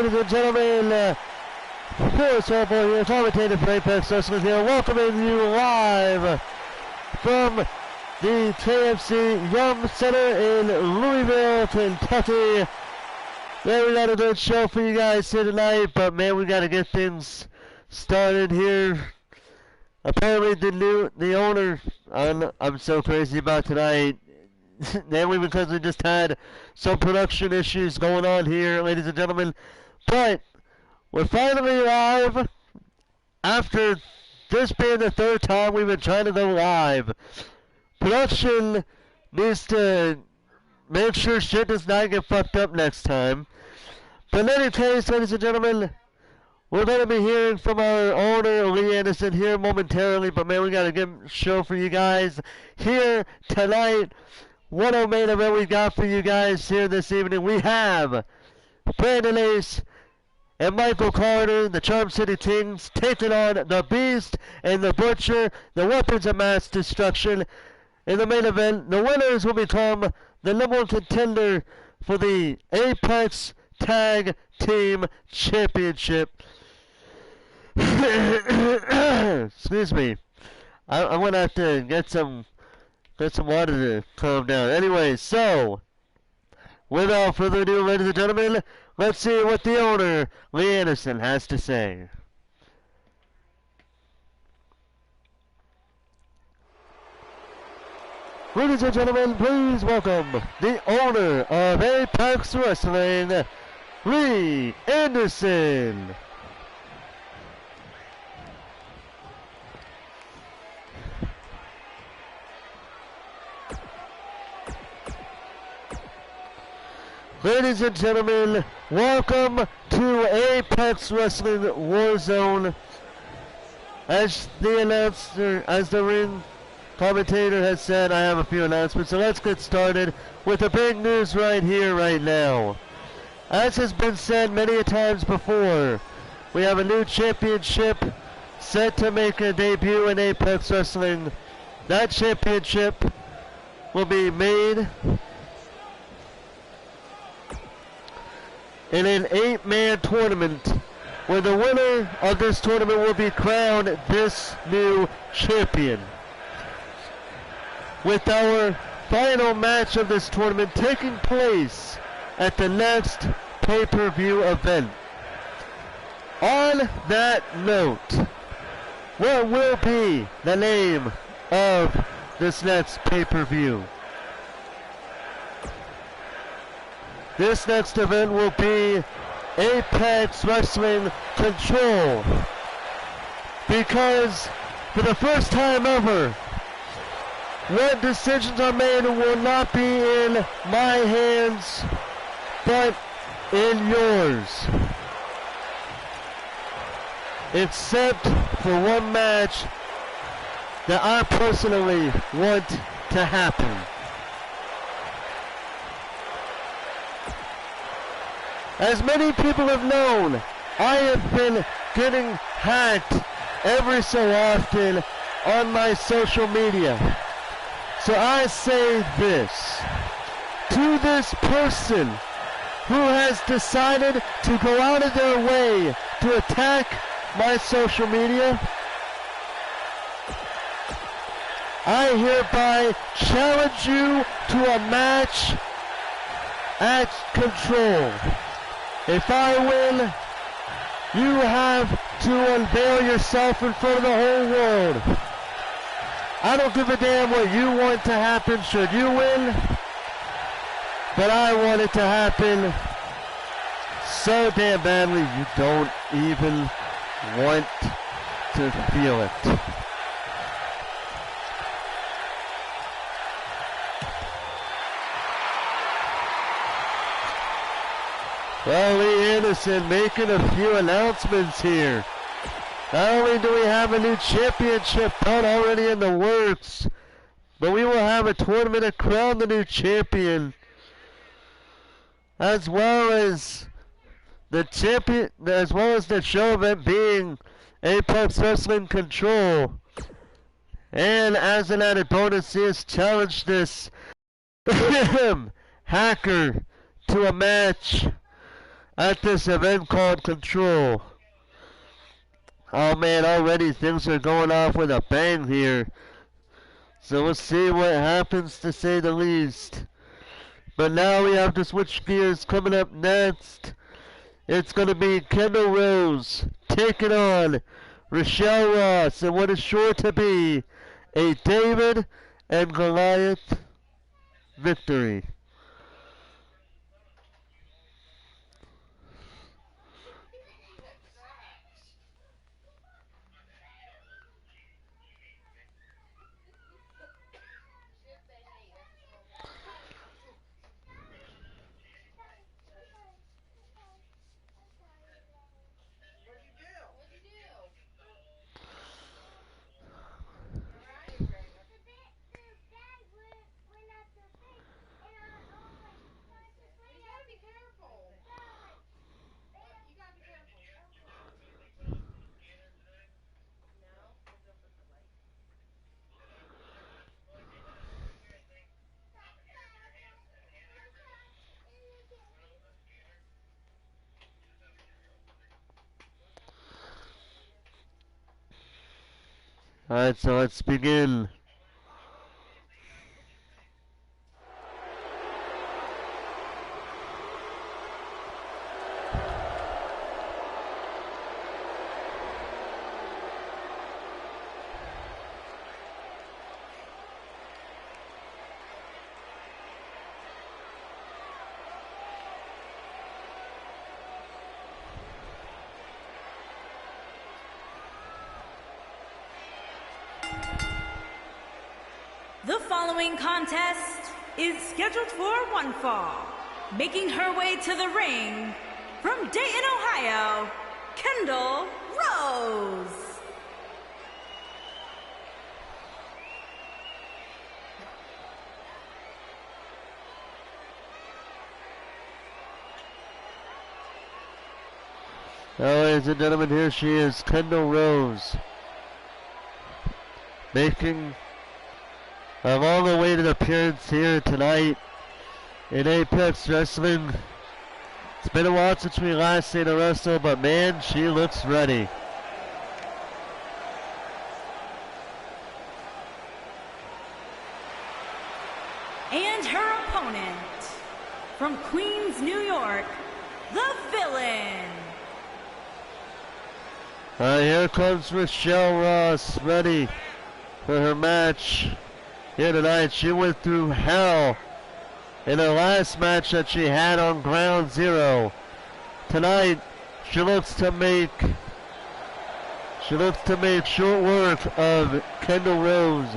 ladies and gentlemen. Force Hellboy here, commentator for Apex Wrestling here, welcoming you live from the KFC Yum Center in Louisville, Kentucky. Man, we got a good show for you guys here tonight, but man, we got to get things started here. Apparently, the owner, I'm so crazy about tonight. Namely because we just had some production issues going on here, ladies and gentlemen. But we're finally live after this being the third time we've been trying to go live. Production needs to make sure shit does not get fucked up next time. But in any case, ladies and gentlemen, we're going to be hearing from our owner, Lee Anderson, here momentarily. But man, we got a good show for you guys here tonight. What a main event we got for you guys here this evening. We have Brandon Ace and Michael Carter, the Charm City Kings, taking on the Beast and the Butcher, the weapons of mass destruction. In the main event, the winners will become the number one contender for the Apex Tag Team Championship. Excuse me. I'm going to have to get some water to calm down. Anyway, so, without further ado, ladies and gentlemen, let's see what the owner, Lee Anderson, has to say. Ladies and gentlemen, please welcome the owner of Apex Wrestling, Lee Anderson. Ladies and gentlemen, welcome to Apex Wrestling Warzone. As the ring commentator has said, I have a few announcements, so let's get started with the big news right here, right now. As has been said many times before, we have a new championship set to make a debut in Apex Wrestling. That championship will be made in an 8-man tournament, where the winner of this tournament will be crowned this new champion. With our final match of this tournament taking place at the next pay-per-view event. On that note, what will be the name of this next pay-per-view? This next event will be Apex Wrestling Control. Because for the first time ever, what decisions are made will not be in my hands, but in yours. Except for one match that I personally want to happen. As many people have known, I have been getting hacked every so often on my social media. So I say this, to this person who has decided to go out of their way to attack my social media, I hereby challenge you to a match at Control. If I win, you have to unveil yourself in front of the whole world. I don't give a damn what you want to happen should you win, but I want it to happen so damn badly you don't even want to feel it. Well, Lee Anderson making a few announcements here. Not only do we have a new championship belt already in the works, but we will have a tournament to crown the new champion, as well as the show event being Apex Wrestling Control. And as an added bonus, he has challenged this hacker to a match at this event called Control. Oh man, already things are going off with a bang here. So we'll see what happens, to say the least. But now we have to switch gears. Coming up next, it's going to be Kendall Rose taking on Rochelle Ross in what is sure to be a David and Goliath victory. Alright, so let's begin. The following contest is scheduled for one fall. Making her way to the ring from Dayton, Ohio, Kendall Rose. Now, ladies and gentlemen, here she is, Kendall Rose, making a long-awaited appearance here tonight in Apex Wrestling. It's been a while since we last seen her wrestle, but man, she looks ready. And her opponent, from Queens, New York, the Villain. Here comes Rochelle Ross, ready for her match here tonight. She went through hell in her last match that she had on Ground Zero. Tonight, she looks to make short work of Kendall Rose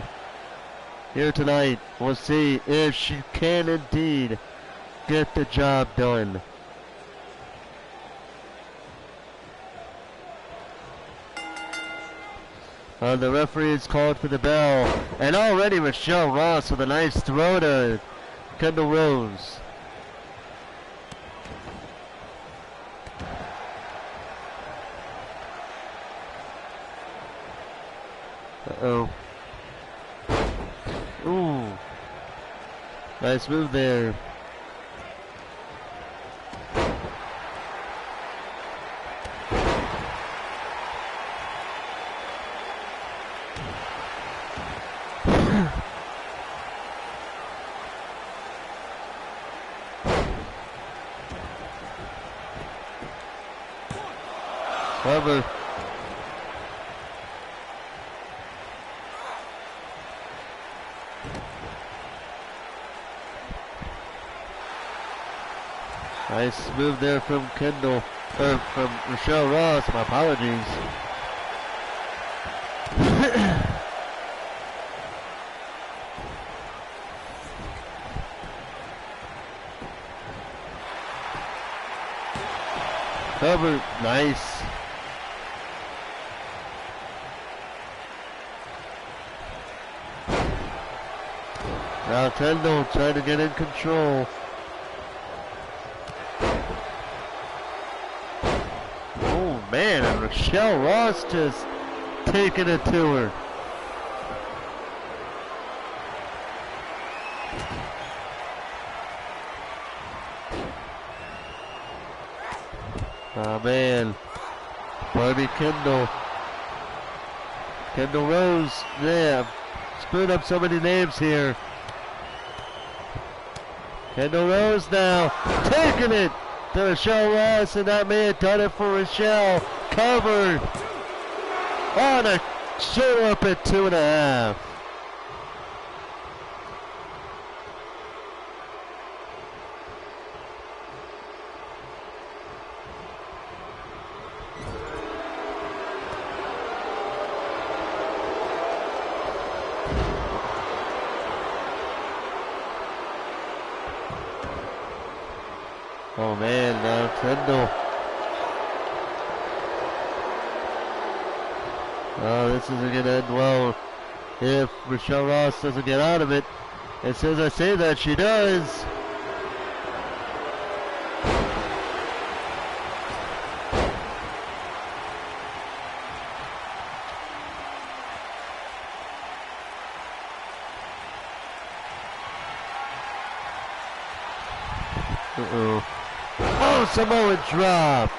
here tonight. We'll see if she can indeed get the job done. The referee has called for the bell, and already Rochelle Ross with a nice throw to Kendall Rose. Uh-oh. Ooh. Nice move there. Cover. Nice move there from Kendall, or from Rochelle Ross, my apologies. Cover, nice. Now Kendall trying to get in control. Oh man, and Rochelle Ross just taking it to her. Oh man. Barbie Kendall. Kendall Rose. Yeah. Screwed up so many names here. Kendall Rose now. Taking it to Rochelle Ross, and that may have done it for Rochelle. Covered. On a shoulder up at 2.5. Oh man, now Kendall. Oh, this isn't going to end well if Rochelle Ross doesn't get out of it. As soon as I say that, she does. Uh-oh. Oh, Samoa drop.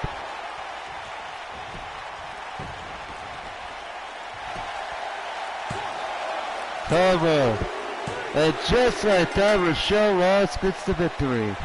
Cover. And just like that, Rochelle Ross gets the victory.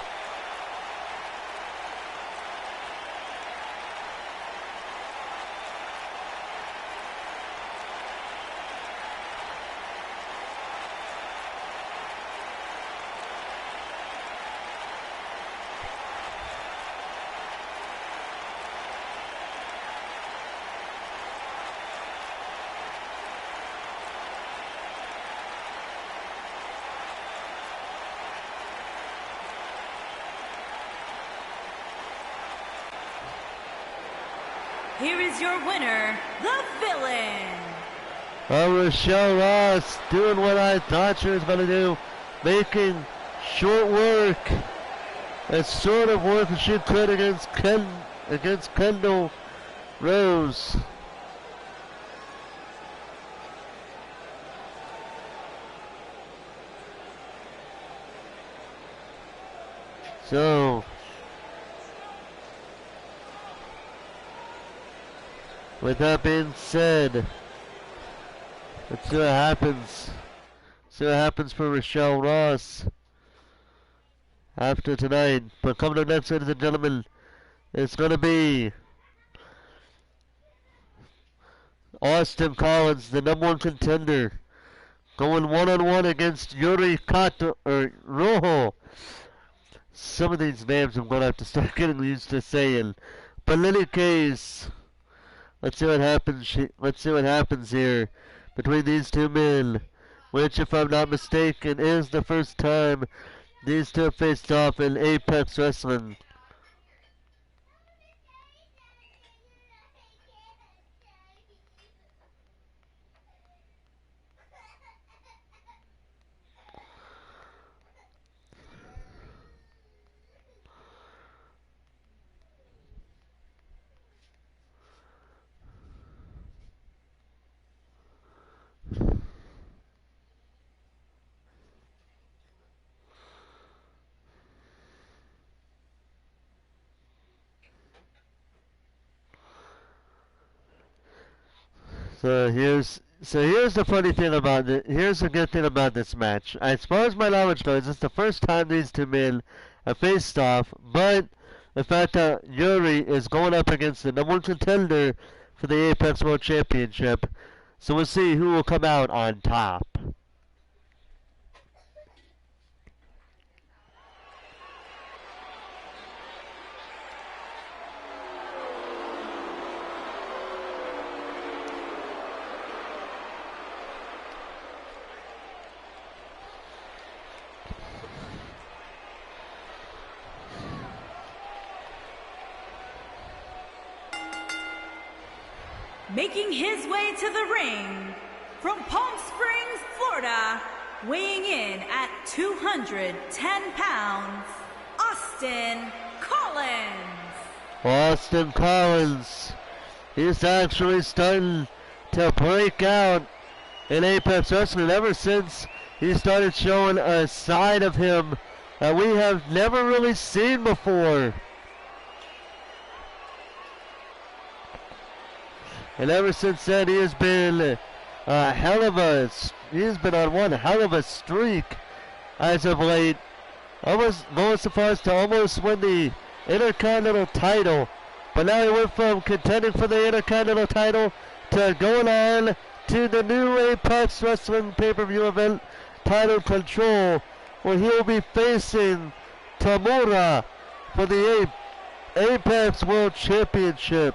Here is your winner, the Villain. Rochelle Ross doing what I thought she was going to do, making short work, as sort of work as she could against Kendall Rose. So, with that being said, let's see what happens. See what happens for Rochelle Ross after tonight. But coming up next, ladies and gentlemen, it's going to be Austin Collins, the #1 contender, going one-on-one against Yuri Kato, or Rojo. Some of these names I'm going to have to start getting used to saying. But in any case, let's see what happens. Let's see what happens here between these two men, which, if I'm not mistaken, is the first time these two have faced off in Apex Wrestling. So here's the funny thing about it. Here's the good thing about this match. As far as my knowledge goes, it's the first time these two men have faced off, but the fact that Yuri is going up against the #1 contender for the Apex World Championship, so we'll see who will come out on top. Making his way to the ring from Palm Springs, Florida, weighing in at 210 pounds, Austin Collins. Austin Collins, he's actually starting to break out in Apex Wrestling ever since he started showing a side of him that we have never really seen before. And ever since then, he has been he's been on one hell of a streak as of late. Almost going so far as to almost win the Intercontinental title. But now he went from contending for the Intercontinental title to going on to the new Apex Wrestling pay-per-view event, Title Control, where he'll be facing Tamura for the Apex World Championship.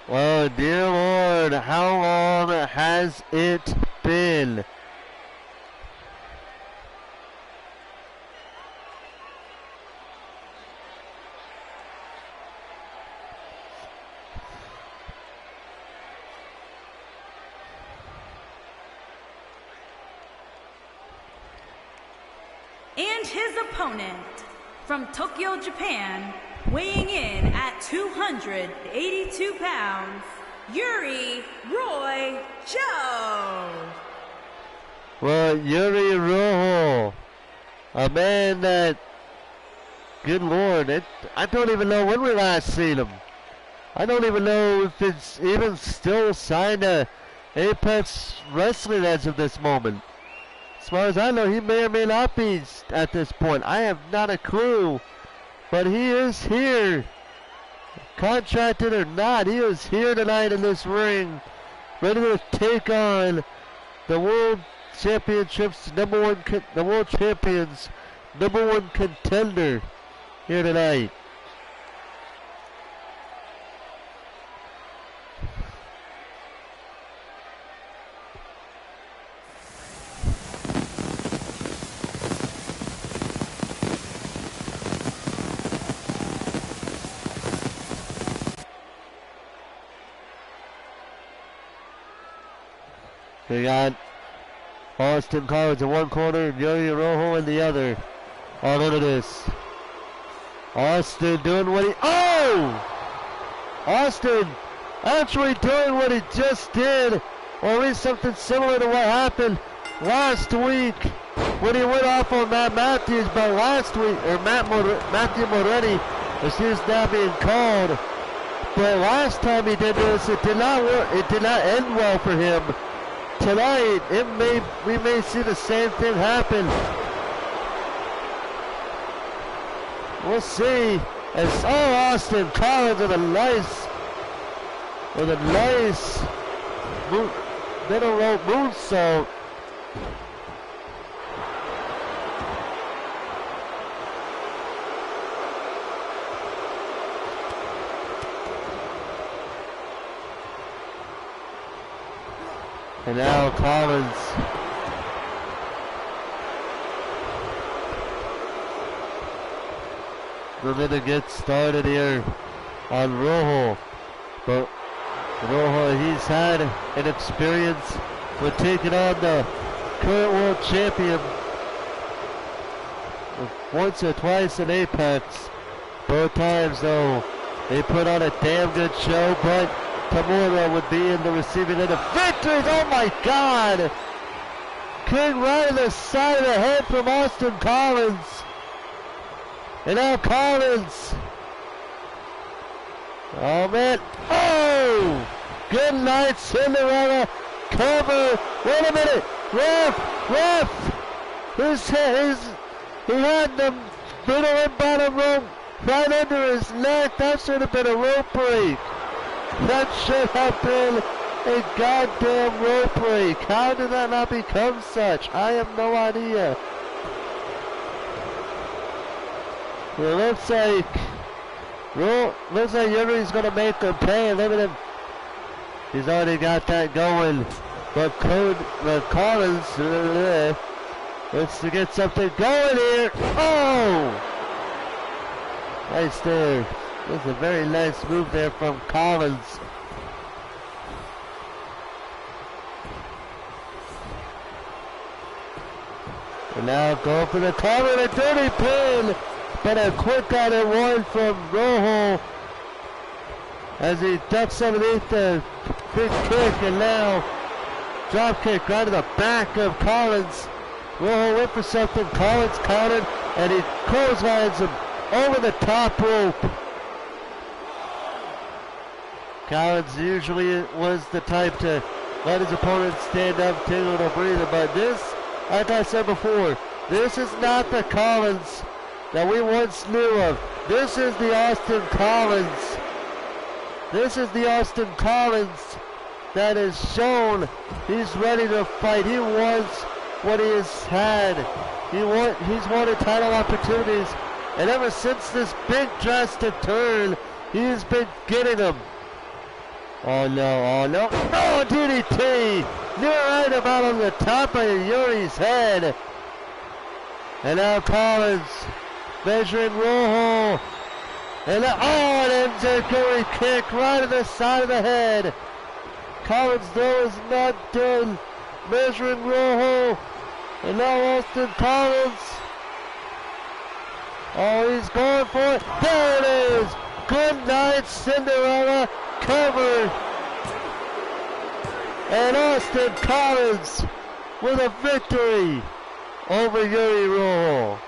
Well, dear Lord, how long has it been? And his opponent from Tokyo, Japan, weighing in at 282 pounds, Yuri Roy Joe. Well, Yuri Rojo, a man that, good Lord, I don't even know when we last seen him. I don't even know if it's even still signed to Apex Wrestling as of this moment. As far as I know, he may or may not be at this point. I have not a clue. But he is here. Contracted or not, he is here tonight in this ring. Ready to take on the World Championships the World Champions #1 contender here tonight. We got Austin Collins in one corner and Yuri Rojo in the other. Oh, look at this. Austin doing what he... Oh! Austin actually doing what he just did. Or at least something similar to what happened last week when he went off on Matt Matthews. But last week, or Matthew Moretti, as he is now being called. But last time he did this, it did not work. It did not end well for him. Tonight, we may see the same thing happen. We'll see. As Austin Collins with a nice middle rope moonsault. And now Collins going to get started here on Rojo. But Rojo, he's had an experience with taking on the current world champion once or twice in Apex. Both times though, they put on a damn good show, but Tamura would be in the receiving end of victories. Oh my God! King right in the side of the head from Austin Collins. And now Collins. Oh man. Oh! Good night, Cinderella. Cover. Wait a minute. Ref. He had the middle and bottom rope right under his neck. That should have been a rope break. That should have been a goddamn rope break. How did that not become such? I have no idea. It looks like Yuri's going to make him pay. Look at him. He's already got that going. But Collins wants to get something going here. Oh! Nice there. That's a very nice move there from Collins. And now go for the cover and a dirty pin. But a quick out and one from Rojo as he ducks underneath the big kick, and now drop kick right to the back of Collins. Rojo went for something, Collins countered, and he clotheslines him over the top rope. Collins usually was the type to let his opponent stand up, take a little breather, but this, like I said before, this is not the Collins that we once knew of. This is the Austin Collins. This is the Austin Collins that has shown he's ready to fight. He wants what he has had. He's wanted title opportunities, and ever since this big drastic turn, he's been getting them. Oh no, oh no, oh DDT! Near right about on the top of Yuri's head. And now Collins measuring Rojo. And an enziguri kick right to the side of the head. Collins though is not done. Measuring Rojo. And now Austin Collins. Oh, he's going for it. There it is. Good night, Cinderella. Covered. And Austin Collins with a victory over Yuri Rojo.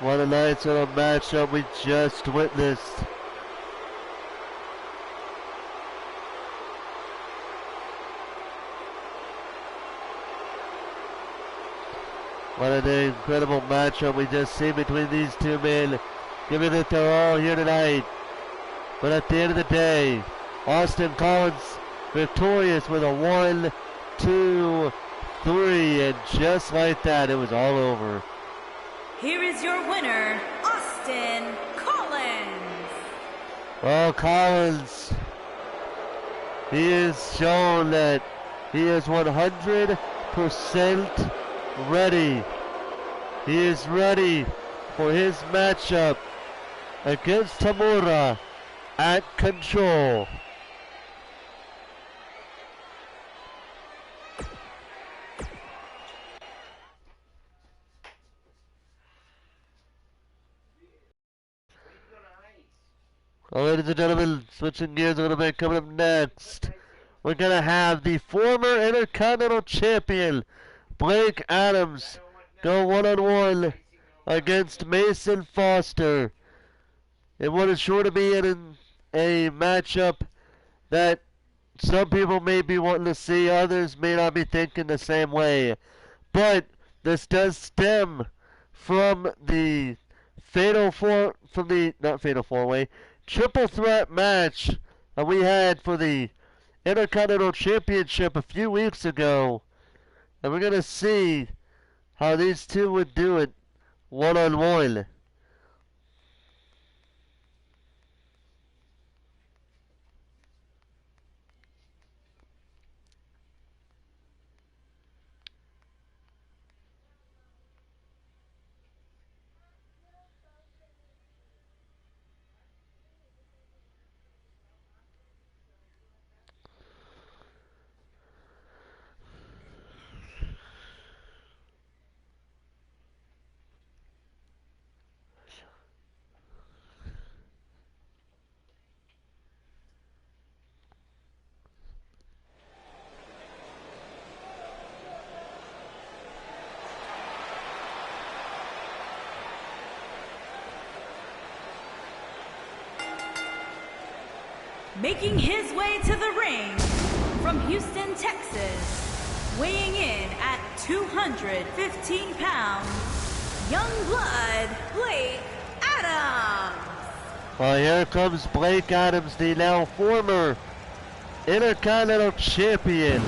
What a nice little matchup we just witnessed. What an incredible matchup we just see between these two men, given that they're all here tonight. But at the end of the day, Austin Collins victorious with a 1, 2, 3, and just like that, it was all over. Here is your winner, Austin Collins. Well, Collins, he has shown that he is 100% ready. He is ready for his matchup against Tamura at Control. Well, ladies and gentlemen, switching gears a little bit, coming up next, we're going to have the former Intercontinental Champion, Blake Adams, go one-on-one against Mason Foster. And what is sure to be a matchup that some people may be wanting to see, others may not be thinking the same way. But this does stem from the triple threat match that we had for the Intercontinental Championship a few weeks ago. And we're going to see how these two would do it one-on-one. Making his way to the ring from Houston, Texas, weighing in at 215 pounds, young blood, Blake Adams. Well, here comes Blake Adams, the now former Intercontinental Champion.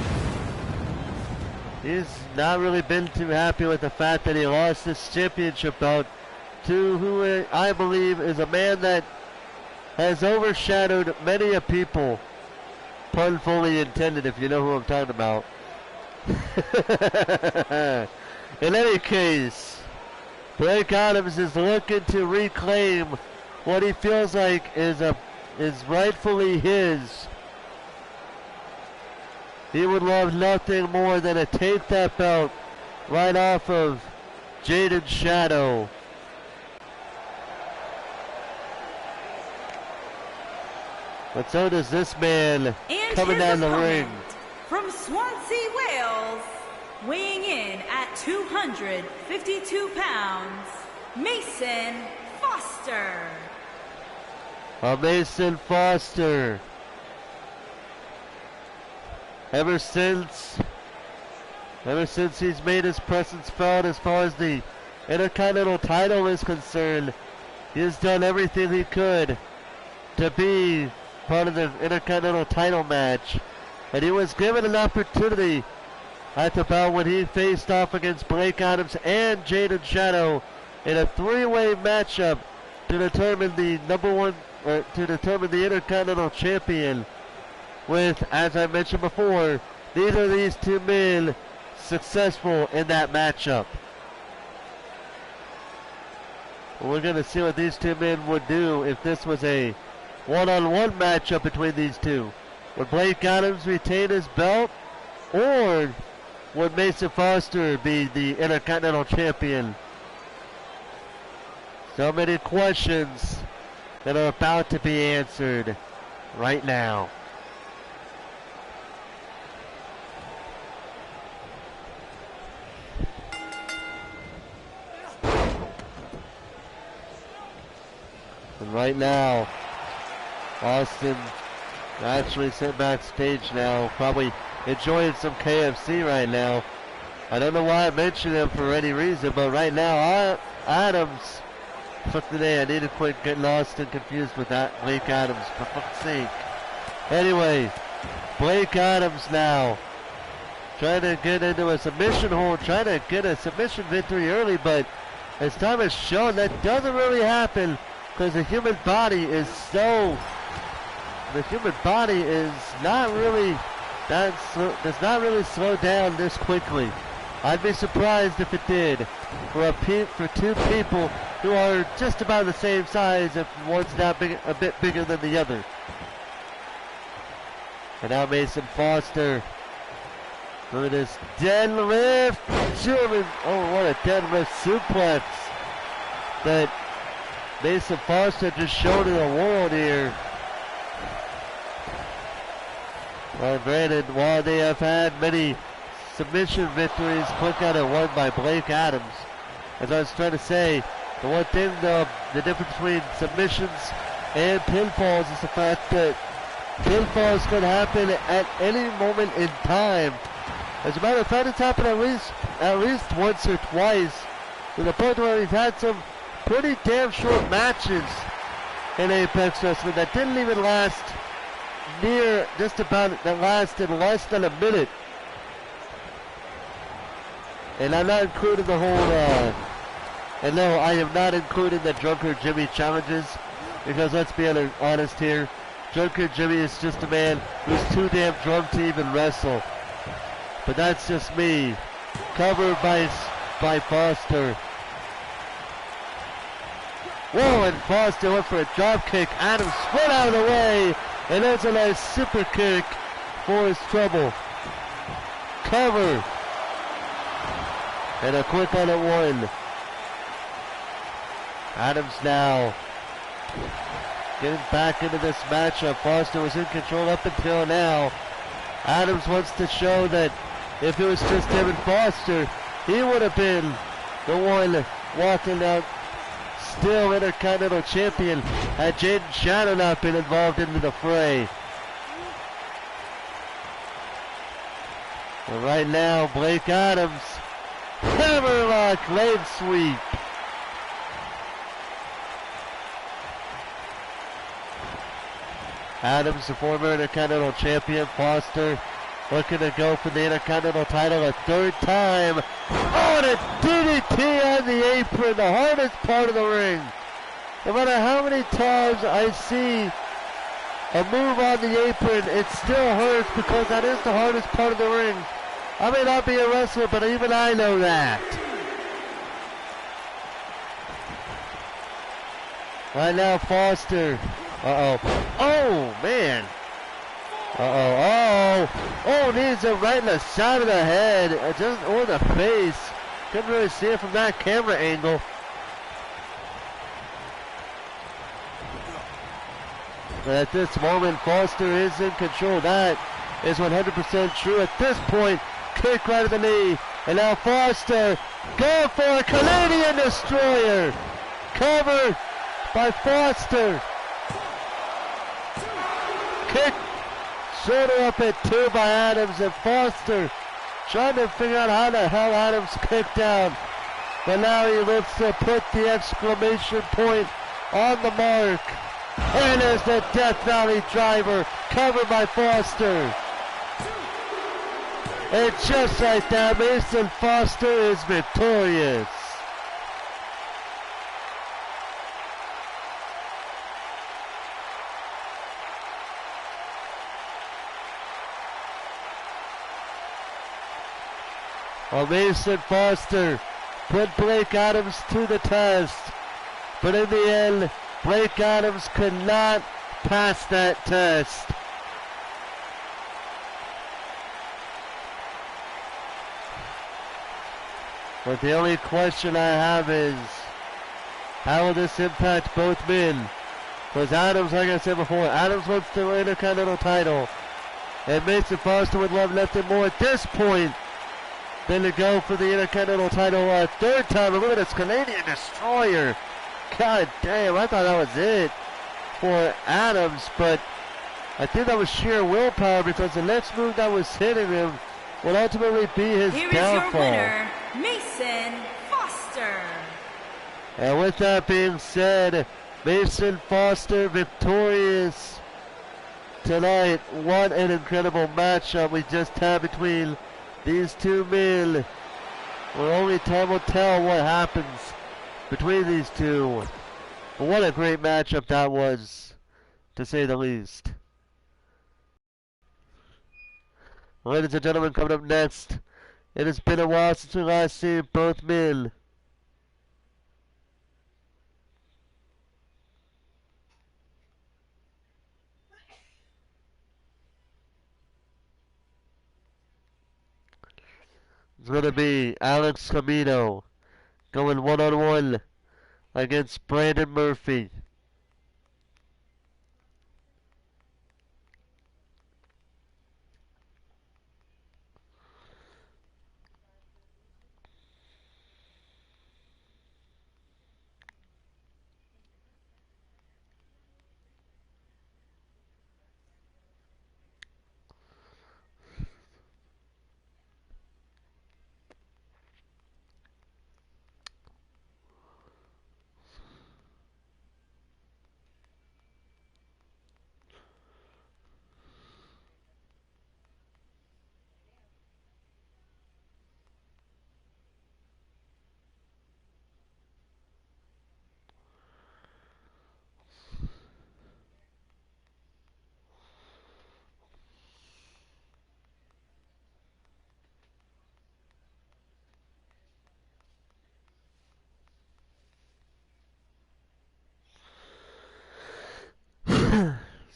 He's not really been too happy with the fact that he lost this championship bout to who I believe is a man that has overshadowed many a people. Pun fully intended, if you know who I'm talking about. In any case, Blake Adams is looking to reclaim what he feels like is rightfully his. He would love nothing more than to take that belt right off of Jaden Shadow. But so does this man coming down the ring. From Swansea, Wales, weighing in at 252 pounds, Mason Foster. Mason Foster. Ever since he's made his presence felt as far as the Intercontinental title is concerned, he has done everything he could to be part of the Intercontinental title match. And he was given an opportunity at the bout when he faced off against Blake Adams and Jaden Shadow in a three-way matchup to determine the the Intercontinental champion. With, as I mentioned before, neither of these two men successful in that matchup. We're going to see what these two men would do if this was a one-on-one matchup between these two. Would Blake Adams retain his belt, or would Mason Foster be the Intercontinental champion? So many questions that are about to be answered right now. And right now, Austin actually sitting backstage now, probably enjoying some KFC right now. I don't know why I mentioned him for any reason, but right now, Adams, fuck today, I need to quit getting lost and confused with that Blake Adams, for fuck's sake. Anyway, Blake Adams now, trying to get into a submission hold, trying to get a submission victory early, but as time has shown, that doesn't really happen. Because the human body is not really does not really slow down this quickly. I'd be surprised if it did for two people who are just about the same size, if one's not a bit bigger than the other. And now Mason Foster. Look at this deadlift, German. Oh, what a deadlift suplex that Mason Foster just showed in the world here. Well, granted, while they have had many submission victories, quick out and won by Blake Adams. As I was trying to say, the one thing, the difference between submissions and pinfalls is the fact that pinfalls can happen at any moment in time. As a matter of fact, it's happened at least once or twice, to the point where we've had some pretty damn short matches in Apex Wrestling that didn't even last that lasted less than a minute. And I'm not including the whole, and no, I am not including the Drunker Jimmy challenges, because let's be honest here, Drunker Jimmy is just a man who's too damn drunk to even wrestle. But that's just me. Covered by Foster. Whoa, and Foster went for a drop kick. Adams split out of the way, and that's a nice super kick for his trouble. Cover. And a quick on it one. Adams now getting back into this matchup. Foster was in control up until now. Adams wants to show that if it was just him and Foster, he would have been the one walking out still Intercontinental champion had Jaden Shadow not been involved into the fray. But right now, Blake Adams, hammerlock leg sweep. Adams, the former Intercontinental champion. Foster looking to go for the Intercontinental title a third time. Oh, and a DDT on the apron, the hardest part of the ring. No matter how many times I see a move on the apron, it still hurts because that is the hardest part of the ring. I may not be a wrestler, but even I know that. Right now, Foster. Oh, man. Oh, needs it right in the side of the head, or the face. Couldn't really see it from that camera angle. But at this moment, Foster is in control. That is 100% true. At this point, kick right to the knee. And now Foster going for a Canadian Destroyer. Covered by Foster. Kick. Shoulder up at 2 by Adams. And Foster trying to figure out how the hell Adams kicked down. But now he looks to put the exclamation point on the mark. And there's the Death Valley driver, covered by Foster. And just like that, Mason Foster is victorious. Well, Mason Foster put Blake Adams to the test, but in the end, Blake Adams could not pass that test. But the only question I have is, how will this impact both men? Because Adams, like I said before, Adams wants the Intercontinental title. And Mason Foster would love nothing more at this point than to go for the Intercontinental title a third time. And look at this Canadian Destroyer. God damn, I thought that was it for Adams, but I think that was sheer willpower because the next move that was hitting him will ultimately be his downfall. Here is your winner, Mason Foster. And with that being said, Mason Foster victorious tonight. What an incredible matchup we just had between these two men. Well, only time will tell what happens between these two. But what a great matchup that was, to say the least. Ladies and gentlemen, coming up next, it has been a while since we last seen both men. It's going to be Alex Camino going one-on-one against Brandon Murphy.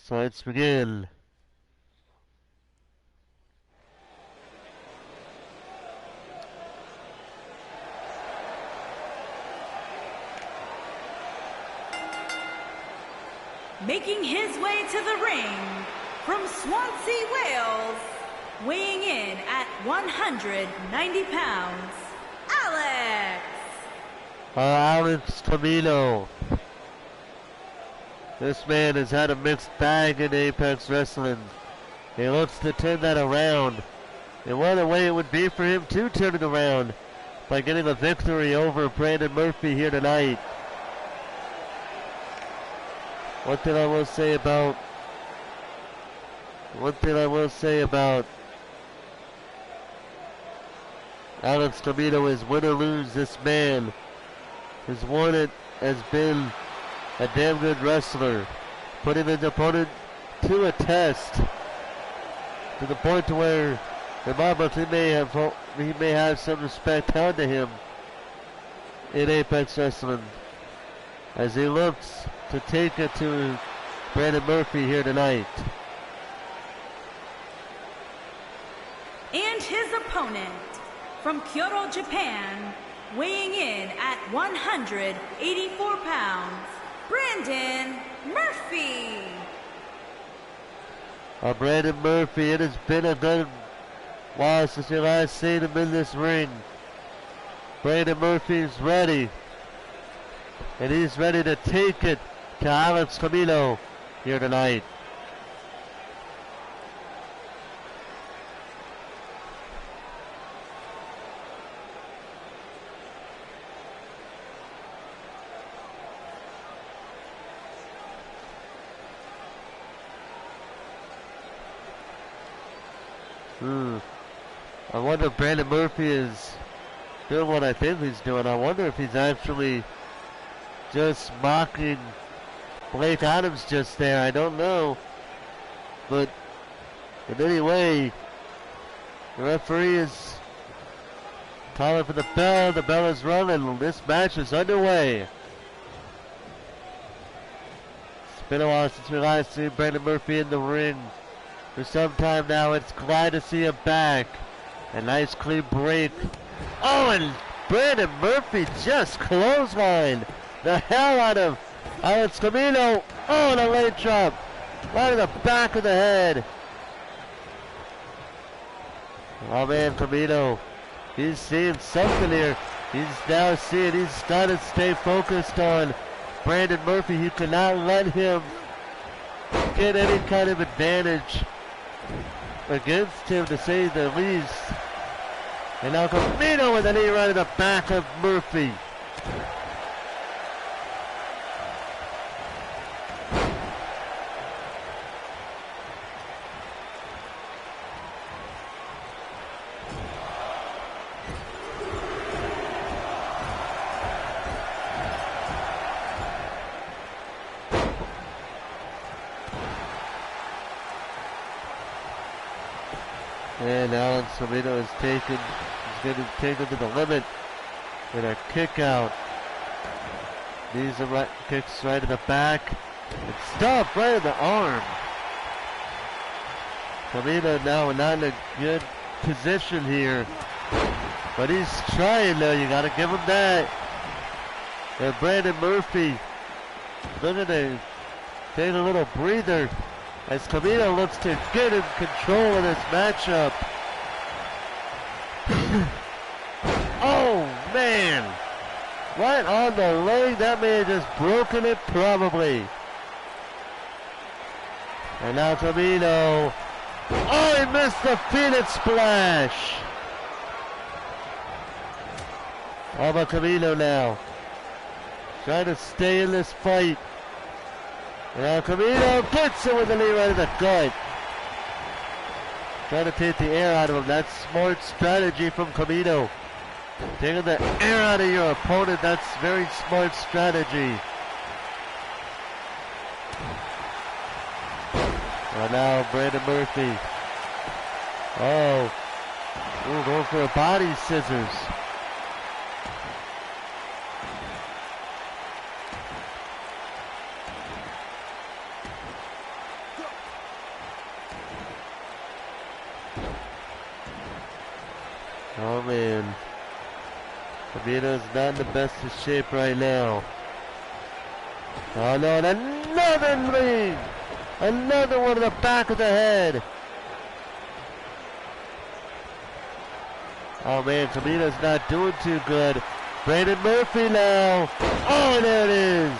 So let's begin. Making his way to the ring from Swansea, Wales, weighing in at 190 pounds, Alex. Alex Camino. This man has had a mixed bag in Apex Wrestling. He looks to turn that around. And what a way it would be for him to turn it around by getting a victory over Brandon Murphy here tonight. One thing I will say about Alex Camino is win or lose, this man has won it, has been a damn good wrestler, putting his opponent to a test, to the point to where the Marbles, he may have some respect held to him in Apex Wrestling as he looks to take it to Brandon Murphy here tonight. And his opponent from Kyoto, Japan, weighing in at 184 pounds, Brandon Murphy. Brandon Murphy, it has been a good while since you last seen him in this ring. Brandon Murphy's ready, and he's ready to take it to Alex Camilo here tonight. I wonder if Brandon Murphy is doing what I think he's doing. I wonder if he's actually just mocking Blake Adams just there. I don't know. But in any way, the referee is calling for the bell. The bell is rung and this match is underway. It's been a while since we last seen Brandon Murphy in the ring. For some time now, it's glad to see him back. A nice clean break. Oh, and Brandon Murphy just clotheslined the hell out of Alex Camilo. Oh, and a leg drop right in the back of the head. Oh man, Camilo, he's seeing something here. He's now seeing he's got to stay focused on Brandon Murphy. He cannot let him get any kind of advantage against him, to say the least. And now Camilo with a knee right in the back of Murphy. And Alex Camilo is taken. He's getting taken to the limit with a kick out. These are right, kicks right in the back. And stopped right in the arm. Camilo now not in a good position here. But he's trying though, you gotta give him that. And Brandon Murphy looking to take a little breather as Camilo looks to get in control of this matchup. Oh man! Right on the leg, that may have just broken it probably. And now Camilo. Oh, he missed the Phoenix Splash! How about Camilo now? Trying to stay in this fight. And now Camilo gets it with the knee right in the gut. Trying to take the air out of him. That's smart strategy from Camilo. Taking the air out of your opponent, that's very smart strategy. And now Brandon Murphy. Oh. Ooh, going for a body scissors. Oh man, Camilo's not in the best of shape right now. Oh no, and another knee! Another one in the back of the head. Oh man, Camilo's not doing too good. Brandon Murphy now. Oh, there it is.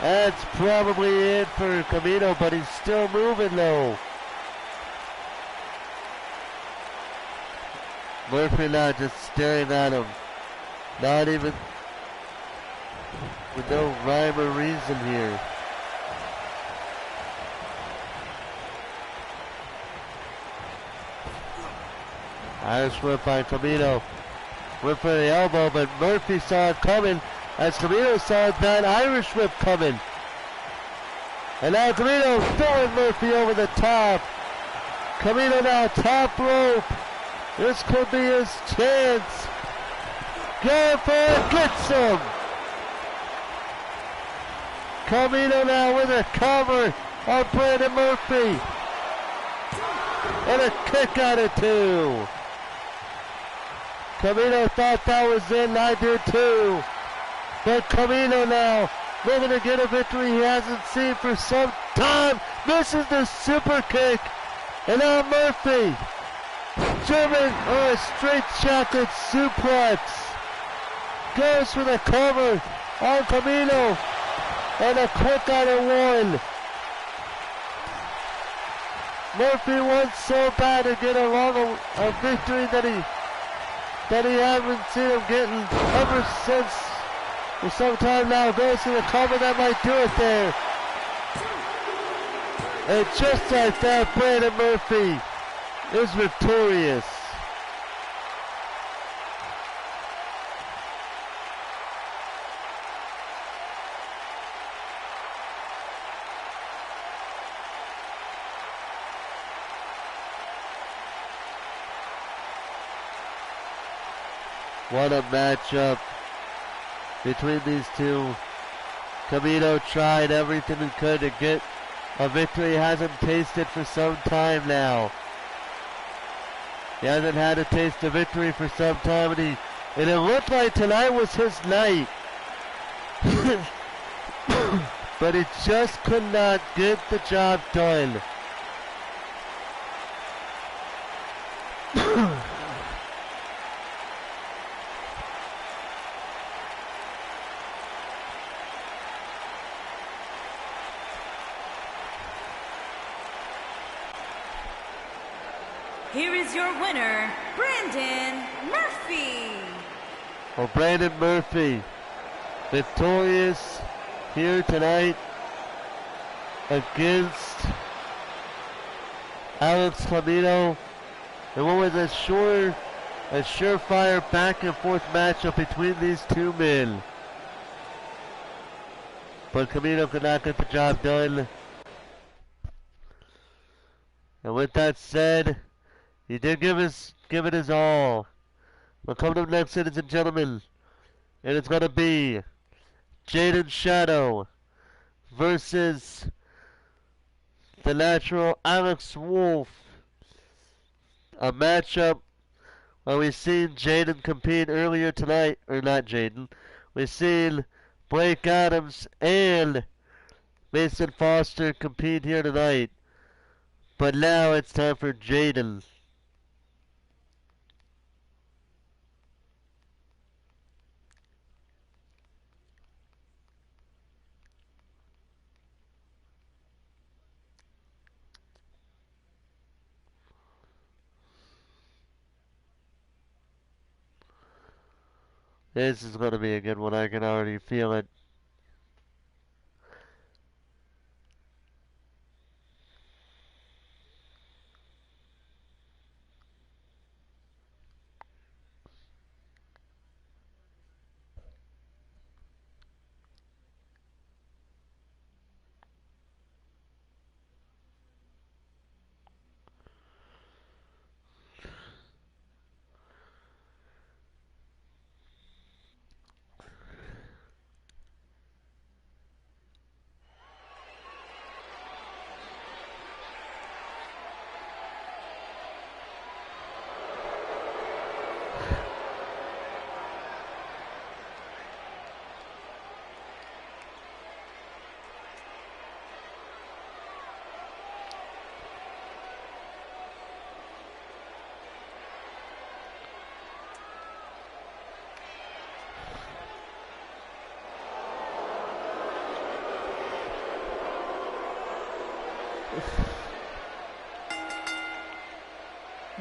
That's probably it for Camilo, but he's still moving though. Murphy now just staring at him. Not even with no rhyme or reason here. Irish whip by Camilo. Went for the elbow, but Murphy saw it coming. as Camino saw that Irish whip coming. And now Camino throwing Murphy over the top. Camino now top rope. This could be his chance. Going for it, gets him. Camino now with a cover on Brandon Murphy. And a kick out of 2. Camino thought that was in, I did too. But Camino now looking to get a victory he hasn't seen for some time. Misses the super kick. And now Murphy. German or a straight jacket suplex. Goes for the cover on Camino. And a quick out of 1. Murphy wants so bad to get a victory that he hasn't seen him getting ever since for some time now. Goes to the cover that might do it there. And just like that, Brandon Murphy is victorious. What a matchup between these two. Camino tried everything he could to get a victory he hasn't tasted for some time now. He hasn't had a taste of victory for some time, and it looked like tonight was his night. But he just could not get the job done. Here is your winner, Brandon Murphy. Well, Brandon Murphy, victorious here tonight against Alex Camino. And what was a surefire back and forth matchup between these two men. But Camino could not get the job done. And with that said, he did give it his all. But coming up next, ladies and gentlemen, and it's going to be Jaden Shadow versus the natural Alex Wolf. A matchup where we've seen Jaden compete earlier tonight, or not Jaden. We've seen Blake Adams and Mason Foster compete here tonight. But now it's time for Jaden. This is going to be a good one. I can already feel it.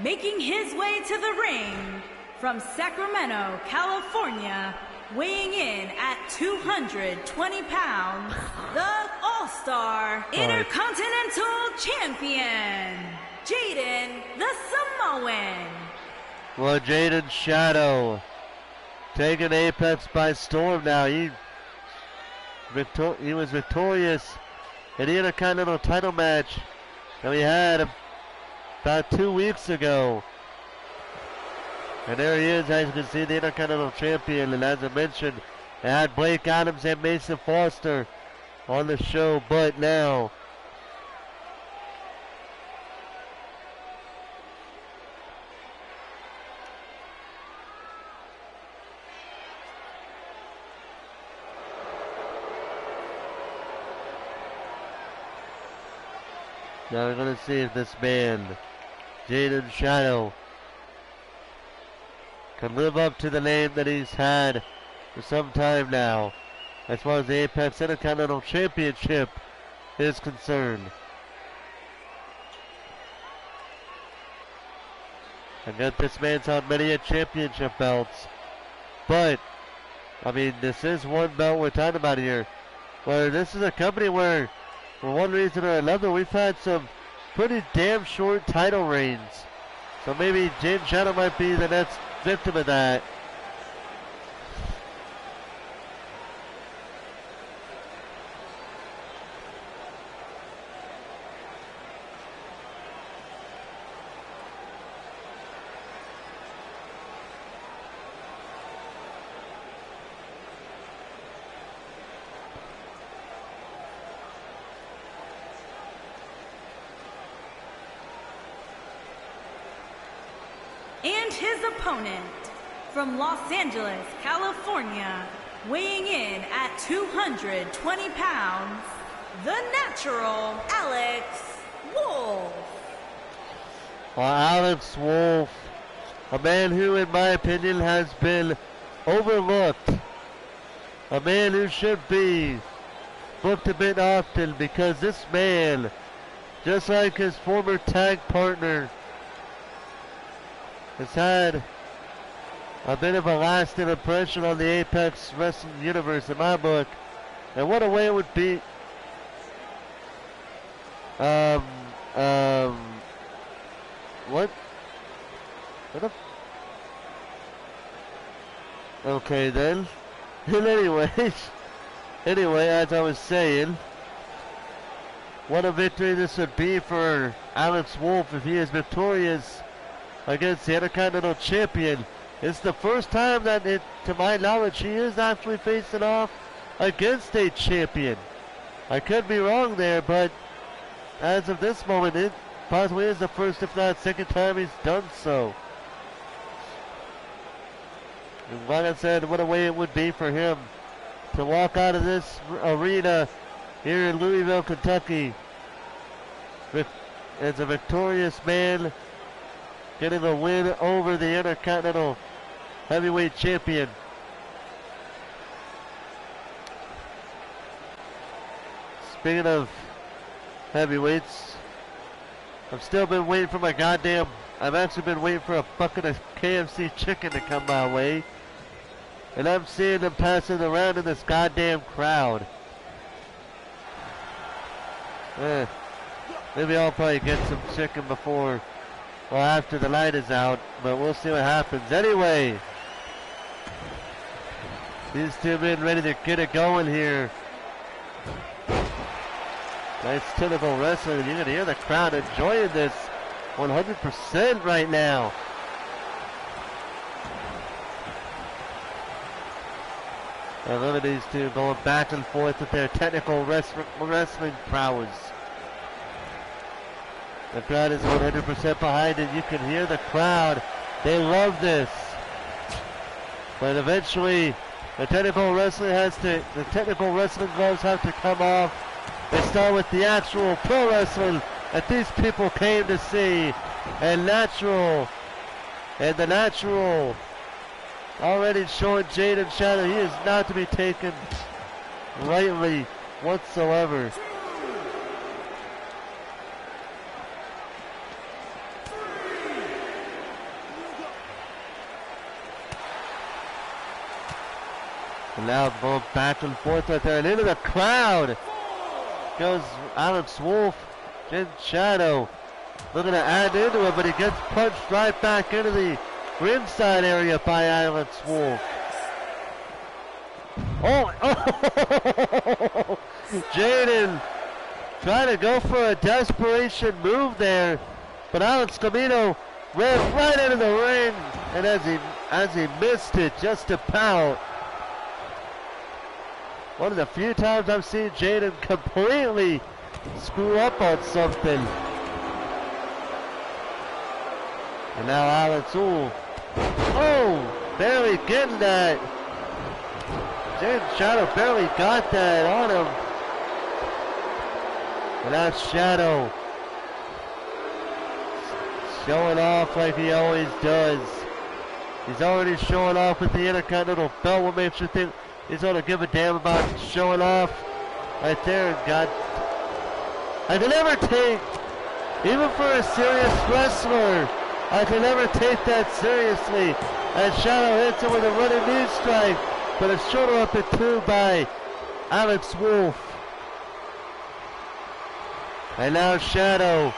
Making his way to the ring from Sacramento, California, weighing in at 220 pounds, the All-Star Intercontinental Champion, Jaden the Samoan. Well, Jaden Shadow taking Apex by storm now. He was victorious in the Intercontinental title match that we had about 2 weeks ago. And there he is, as you can see, the Intercontinental champion. And as I mentioned, they had Blake Adams and Mason Foster on the show, but now we're going to see if this man, Jaden Shadow, can live up to the name that he's had for some time now, as far as the Apex Intercontinental Championship is concerned. And yet this man's on many championship belts. But, I mean, this is one belt we're talking about here. Where this is a company where, for one reason or another, we've had some pretty damn short title reigns. So maybe Jaden Shadow might be the next victim of that. And his opponent, from Los Angeles, California, weighing in at 220 pounds, the natural Alex Wolf. Well, Alex Wolf, a man who, in my opinion, has been overlooked. A man who should be booked a bit often, because this man, just like his former tag partner, has had a bit of a lasting impression on the Apex Wrestling universe in my book. And what a way it would be. What? Okay then. And anyway, as I was saying, what a victory this would be for Alex Wolf if he is victorious against the Intercontinental Champion. It's the first time that, to my knowledge, he is actually facing off against a champion. I could be wrong there, but as of this moment, it possibly is the first, if not second time he's done so. And like I said, what a way it would be for him to walk out of this arena here in Louisville, Kentucky as a victorious man, getting a win over the Intercontinental Heavyweight Champion. Speaking of heavyweights, I've still been waiting for I've actually been waiting for a bucket of KFC chicken to come my way. And I'm seeing them passing around in this goddamn crowd. Maybe I'll probably get some chicken before, well, after the light is out, but we'll see what happens. Anyway, these two men ready to get it going here. Nice typical wrestling, and you can hear the crowd enjoying this 100% right now. I love these two going back and forth with their technical wrestling prowess. The crowd is 100% behind it. You can hear the crowd. They love this. But eventually, the technical wrestling gloves have to come off. They start with the actual pro wrestling that these people came to see. And the natural already showing Jaden Shadow. He is not to be taken lightly whatsoever. And now going back and forth right there, and into the crowd goes Alex Wolf. Jaden Shadow looking to add into it, but he gets punched right back into the ringside area by Alex Wolf. Oh, oh. Jaden trying to go for a desperation move there, but Alex Camino ran right into the ring, and as he missed it just about. One of the few times I've seen Jaden completely screw up on something. And now Alex, barely getting that. Jaden Shadow barely got that on him. And now Shadow showing off like he always does. He's already showing off with the Intercontinental belt. What makes you think he's going to give a damn about showing off right there? And God, I can never take, even for a serious wrestler, I can never take that seriously. And Shadow hits him with a running knee strike, but it's shoulder up at 2 by Alex Wolf. And now Shadow,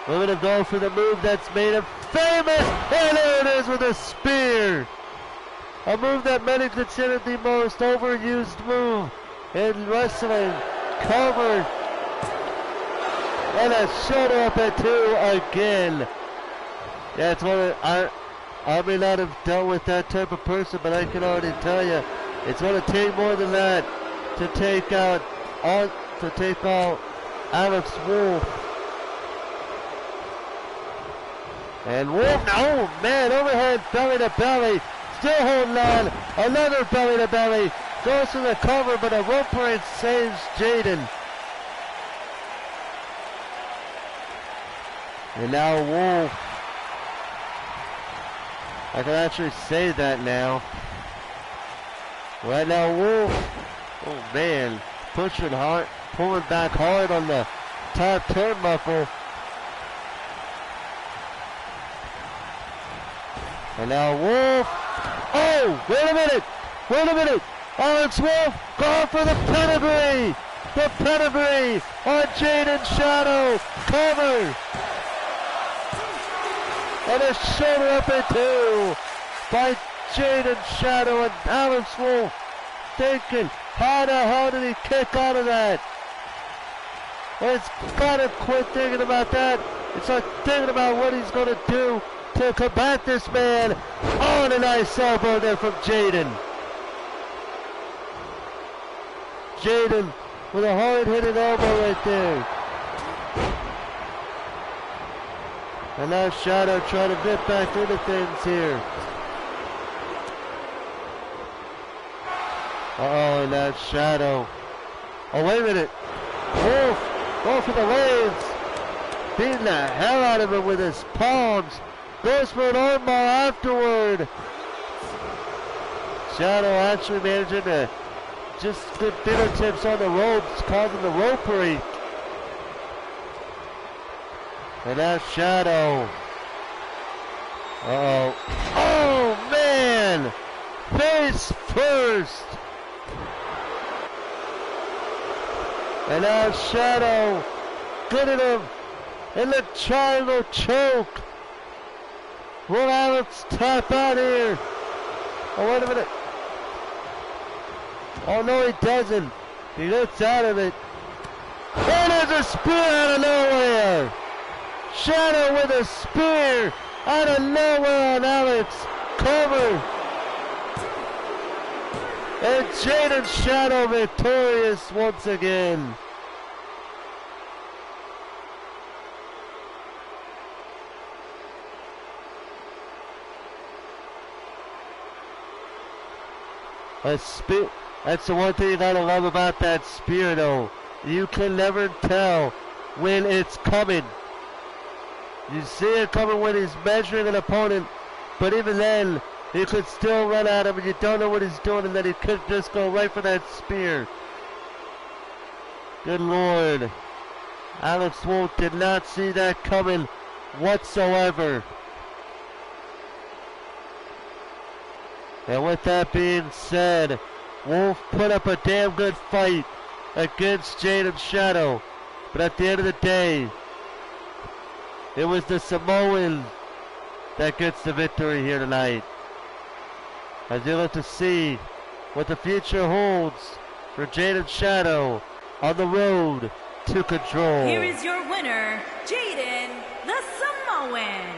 we're going to go for the move that's made him famous, and there it is with a spear. A move that many consider the most overused move in wrestling. Covered, and a shoulder up at 2 again. Yeah, it's one of, I may not have dealt with that type of person, but I can already tell you, it's going to take more than that to take out Alex Wolf. And Wolf, oh man, overhead belly to belly, still holding on, another belly to belly, goes to the cover, but a rope break saves Jaden. And now Wolf, I can actually say that now. Right now Wolf, oh man, pushing hard, pulling back hard on the top turnbuckle. And now Wolf, oh, wait a minute, Alex Wolf going for the pedigree on Jaden Shadow, cover, and a shoulder up at 2 by Jaden Shadow, and Alex Wolf thinking, how the hell did he kick out of that? It's gotta quit thinking about that. It's like thinking about what he's gonna do to combat this man. Oh, and a nice elbow there from Jaden. Jaden with a hard-hitted elbow right there. And now Shadow trying to get back into things here. Uh-oh, and now Shadow. Oh, wait a minute. Wolf, go for the legs. Beating the hell out of him with his palms. Goes for an armbar afterward. Shadow actually managing to just good fingertips on the ropes, causing the rope break. And now Shadow. Uh-oh. Oh, man! Face first! And now Shadow getting him in the triangle choke. Will Alex tap out here? Oh, wait a minute. Oh, no, he doesn't. He gets out of it. And there's a spear out of nowhere. Shadow with a spear out of nowhere on Alex. Cover. And Jaden Shadow victorious once again. That's the one thing you gotta love about that spear, though. You can never tell when it's coming. You see it coming when he's measuring an opponent, but even then, he could still run at him, and you don't know what he's doing, and then he could just go right for that spear. Good Lord. Alex Wolf did not see that coming whatsoever. And with that being said, Wolf put up a damn good fight against Jaden Shadow. But at the end of the day, it was the Samoan that gets the victory here tonight. As you look to see what the future holds for Jaden Shadow on the road to Control. Here is your winner, Jaden the Samoan.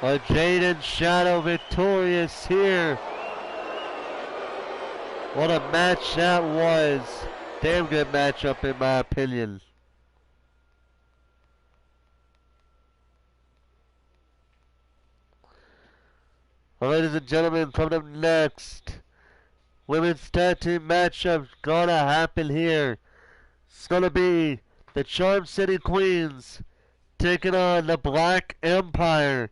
Jaden Shadow victorious here. What a match that was. Damn good matchup in my opinion. Ladies and gentlemen, coming up next, women's tag team matchup gonna happen here. It's gonna be the Charm City Queens taking on the Black Empire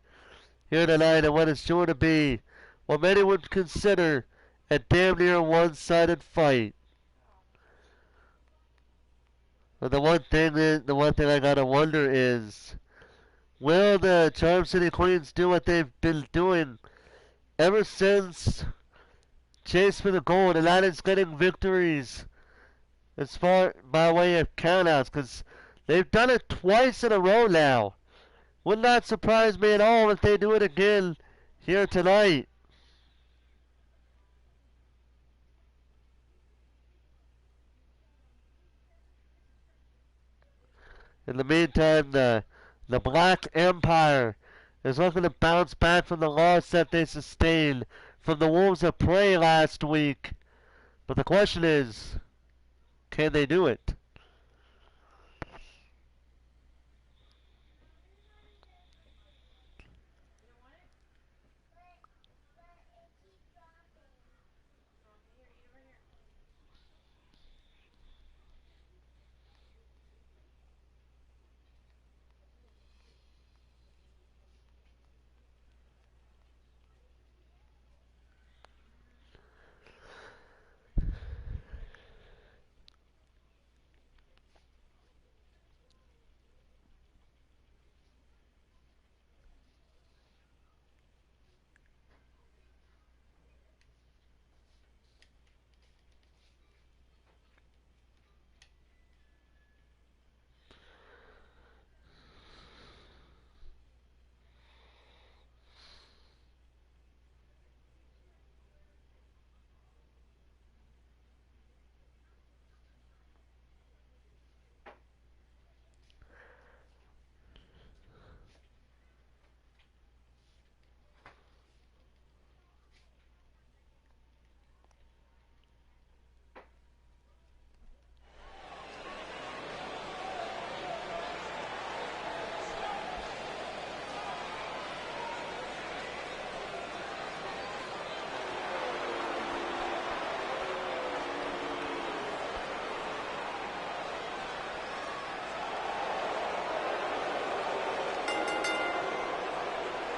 here tonight in what is sure to be what many would consider a damn near one-sided fight. But the one thing I gotta wonder is, will the Charm City Queens do what they've been doing ever since Chase for the Gold, and that is getting victories as far by way of countouts, because they've done it twice in a row now. Would not surprise me at all if they do it again here tonight. In the meantime, the Black Empire is looking to bounce back from the loss that they sustained from the Wolves of Prey last week. But the question is, can they do it?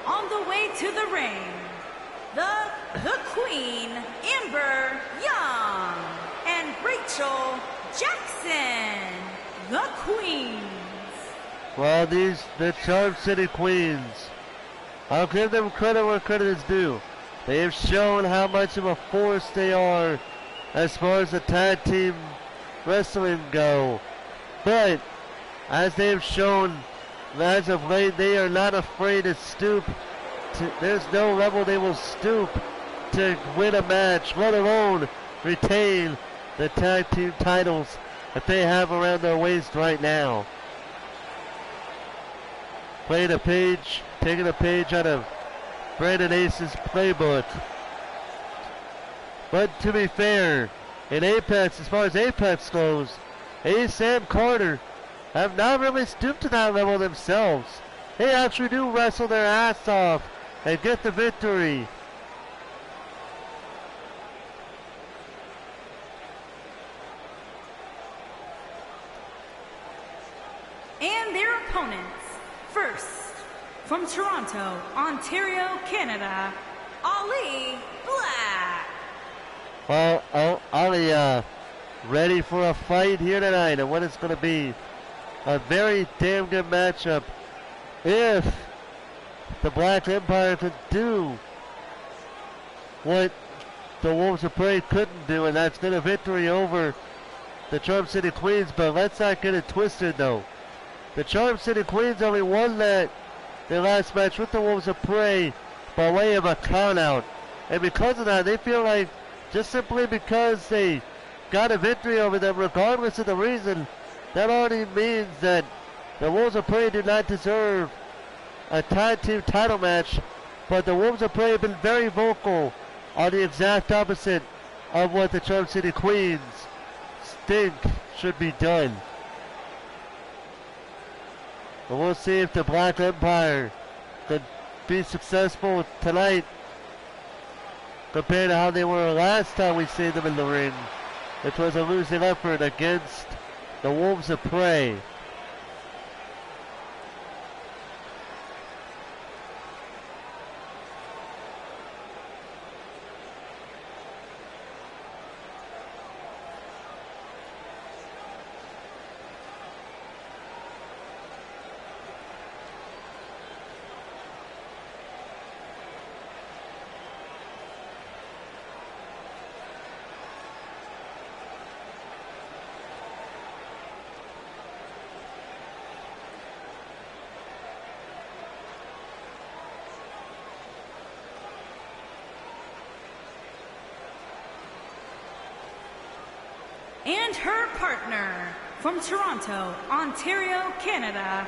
On the way to the ring, the Queen, Amber Young, and Rachel Jackson, the Queens. Well, the Charm City Queens, I'll give them credit where credit is due. They have shown how much of a force they are as far as the tag team wrestling go. But as they have shown as of late, they are not afraid to stoop. There's no level they will stoop to win a match, let alone retain the tag team titles that they have around their waist right now. Taking a page out of Brandon Ace's playbook. But to be fair, in Apex, as far as Apex goes, Ace and Carter have not really stooped to that level themselves. They actually do wrestle their ass off and get the victory. And their opponents, first, from Toronto, Ontario, Canada, Ali Black. Well, Ali, ready for a fight here tonight, and what it's going to be a very damn good matchup if the Black Empire could do what the Wolves of Prey couldn't do, and that's get a victory over the Charm City Queens. But let's not get it twisted, though. The Charm City Queens only won that their last match with the Wolves of Prey by way of a count-out. And because of that, they feel like just simply because they got a victory over them, regardless of the reason, that already means that the Wolves of Prey do not deserve a tag team title match. But the Wolves of Prey have been very vocal on the exact opposite of what the Charm City Queens think should be done. But we'll see if the Black Empire could be successful tonight compared to how they were last time we seen them in the ring, which was a losing effort against the Wolves of Prey. And her partner from Toronto, Ontario, Canada,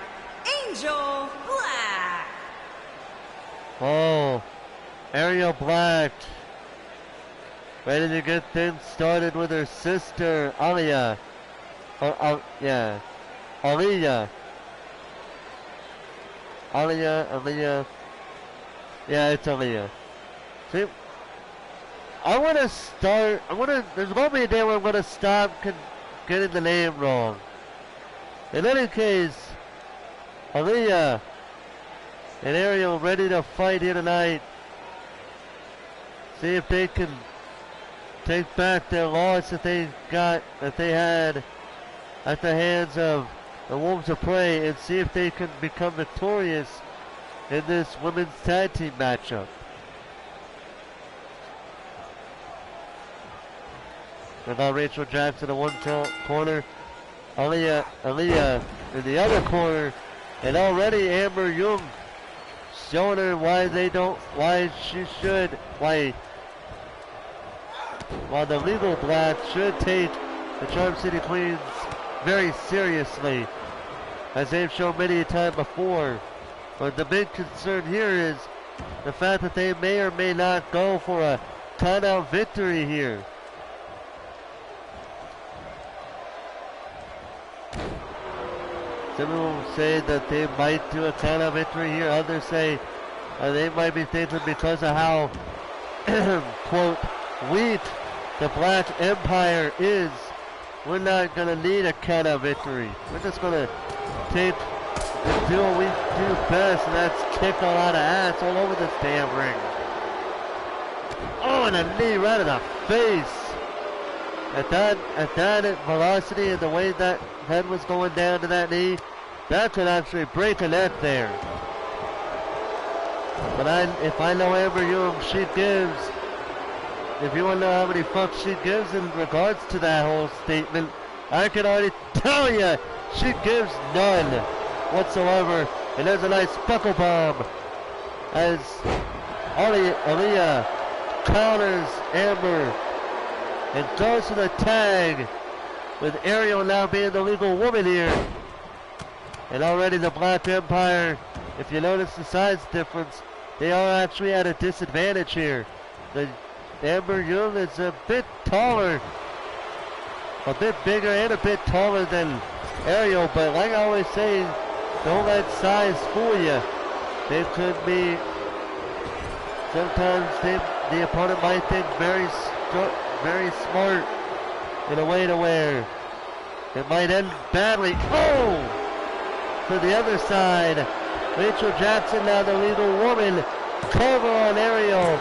Angel Black. Oh, Ariel Black ready to get things started with her sister, Aliyah. Aliyah. Yeah, it's Aliyah. See? There's going to be a day where I'm going to stop getting the name wrong. In any case, Aliyah and Ariel ready to fight here tonight. See if they can take back their loss that they had at the hands of the Wolves of Prey, and see if they can become victorious in this women's tag team matchup. We got Rachel Jackson in one corner, Aliyah in the other corner, and already Amber Young showing her why the Legal Black should take the Charm City Queens very seriously, as they've shown many a time before. But the big concern here is the fact that they may or may not go for a count-out victory here. Some will say that they might do a count-out victory here. Others say they might be thinking because of how, quote, weak the Black Empire is, we're not going to need a count-out victory. We're just going to take and do what we do best, and that's kick a lot of ass all over this damn ring. Oh, and a knee right in the face. At that velocity and the way that head was going down to that knee, that could actually break a neck there. But if I know Amber Young, if you want to know how many fucks she gives in regards to that whole statement, I can already tell you she gives none whatsoever. And there's a nice buckle bomb as Aliyah counters Amber and goes to the tag, with Ariel now being the legal woman here. And already the Black Empire, if you notice the size difference, they are actually at a disadvantage here. The Amber Young is a bit taller, a bit bigger and a bit taller than Ariel, but like I always say, don't let size fool you. They could be, sometimes the opponent might think very smart in a way to where it might end badly. Oh! To the other side, Rachel Jackson, now the legal woman, cover on Ariel,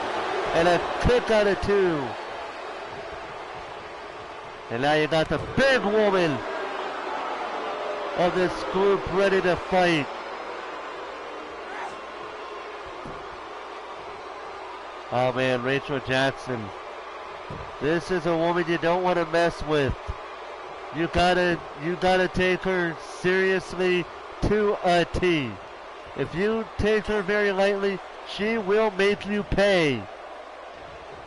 and a kick out of two. And now you got the big woman of this group ready to fight. Oh man, Rachel Jackson. This is a woman you don't want to mess with. You gotta take her seriously to a T. if you take her very lightly, she will make you pay.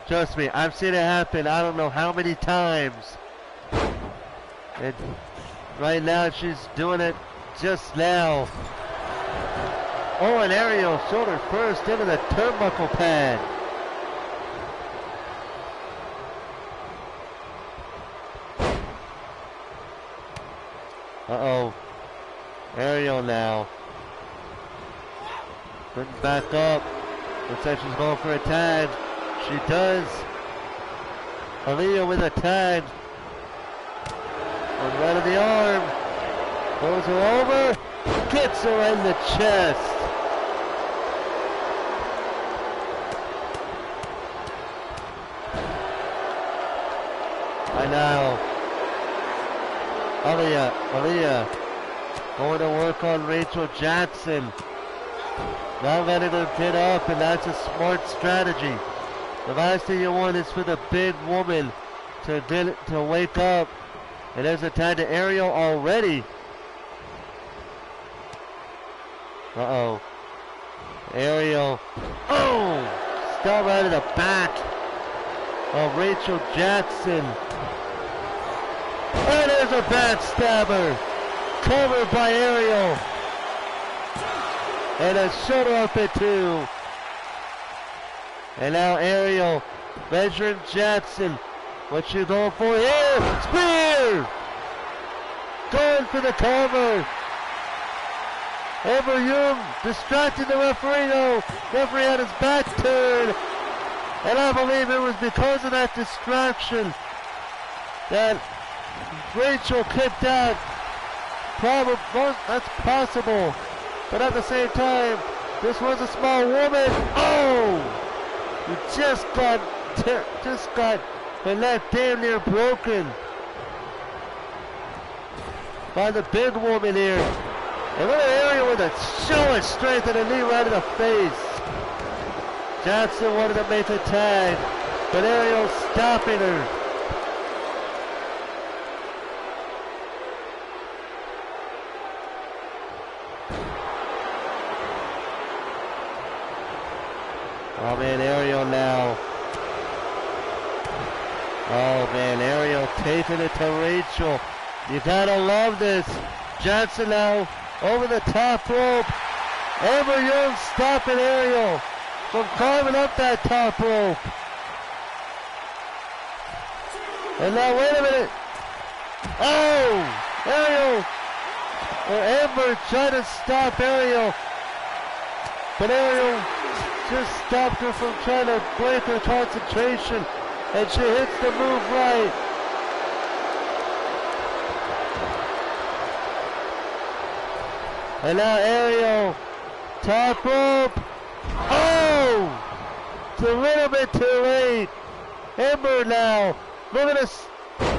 Trust me, I've seen it happen I don't know how many times. And right now she's doing it just now. Oh, an aerial shoulder first into the turnbuckle pad. Uh-oh. Aerial now. Putting back up. Looks like she's going for a tag. She does. Aaliyah with a tag. On right of the arm. Throws her over. Gets her in the chest. I know. Aaliyah going to work on Rachel Jackson. Not letting her get up, and that's a smart strategy. The last thing you want is for the big woman to wake up. And there's a tag to aerial already. Uh-oh. Aerial. Oh! Stop right in the back of Rachel Jackson. And there's a backstabber. Covered by aerial. And a shoulder up at 2. And now aerial measuring Jackson. What you going for here? Spear! Going for the cover. Amber Young distracting the referee though. Referee had his back turned. And I believe it was because of that distraction that Rachel kicked out. That's possible. But at the same time, this was a small woman. Oh! You just got the neck damn near broken by the big woman here. And look at the area with a show of strength and a knee right in the face. Jackson wanted to make a tag, but Ariel stopping her. Oh man, Ariel now. Oh man, Ariel taking it to Rachel. You gotta love this. Jackson now over the top rope. Amber Young stopping Ariel from climbing up that top rope. And now wait a minute. Oh! Ariel! Or Amber trying to stop Ariel. But Ariel just stopped her from trying to break her concentration. And she hits the move right. And now Ariel, top rope. Oh! It's a little bit too late. Ember now, looking to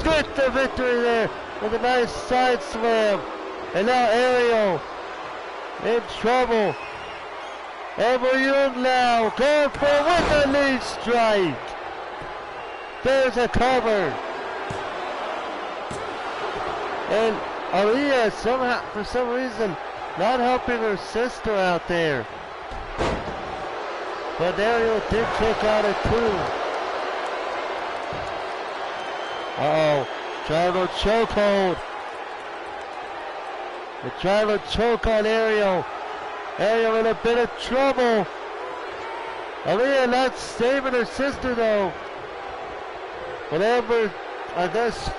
get the victory there with a nice side slam. And now Ariel in trouble. Ember Young now going for with a knee strike. There's a cover. And Aaliyah somehow, for some reason, not helping her sister out there. But Ariel did kick out at 2. Uh-oh. Triangle chokehold. The triangle choke on Ariel. Ariel in a bit of trouble. Aaliyah not saving her sister though. But Amber, I guess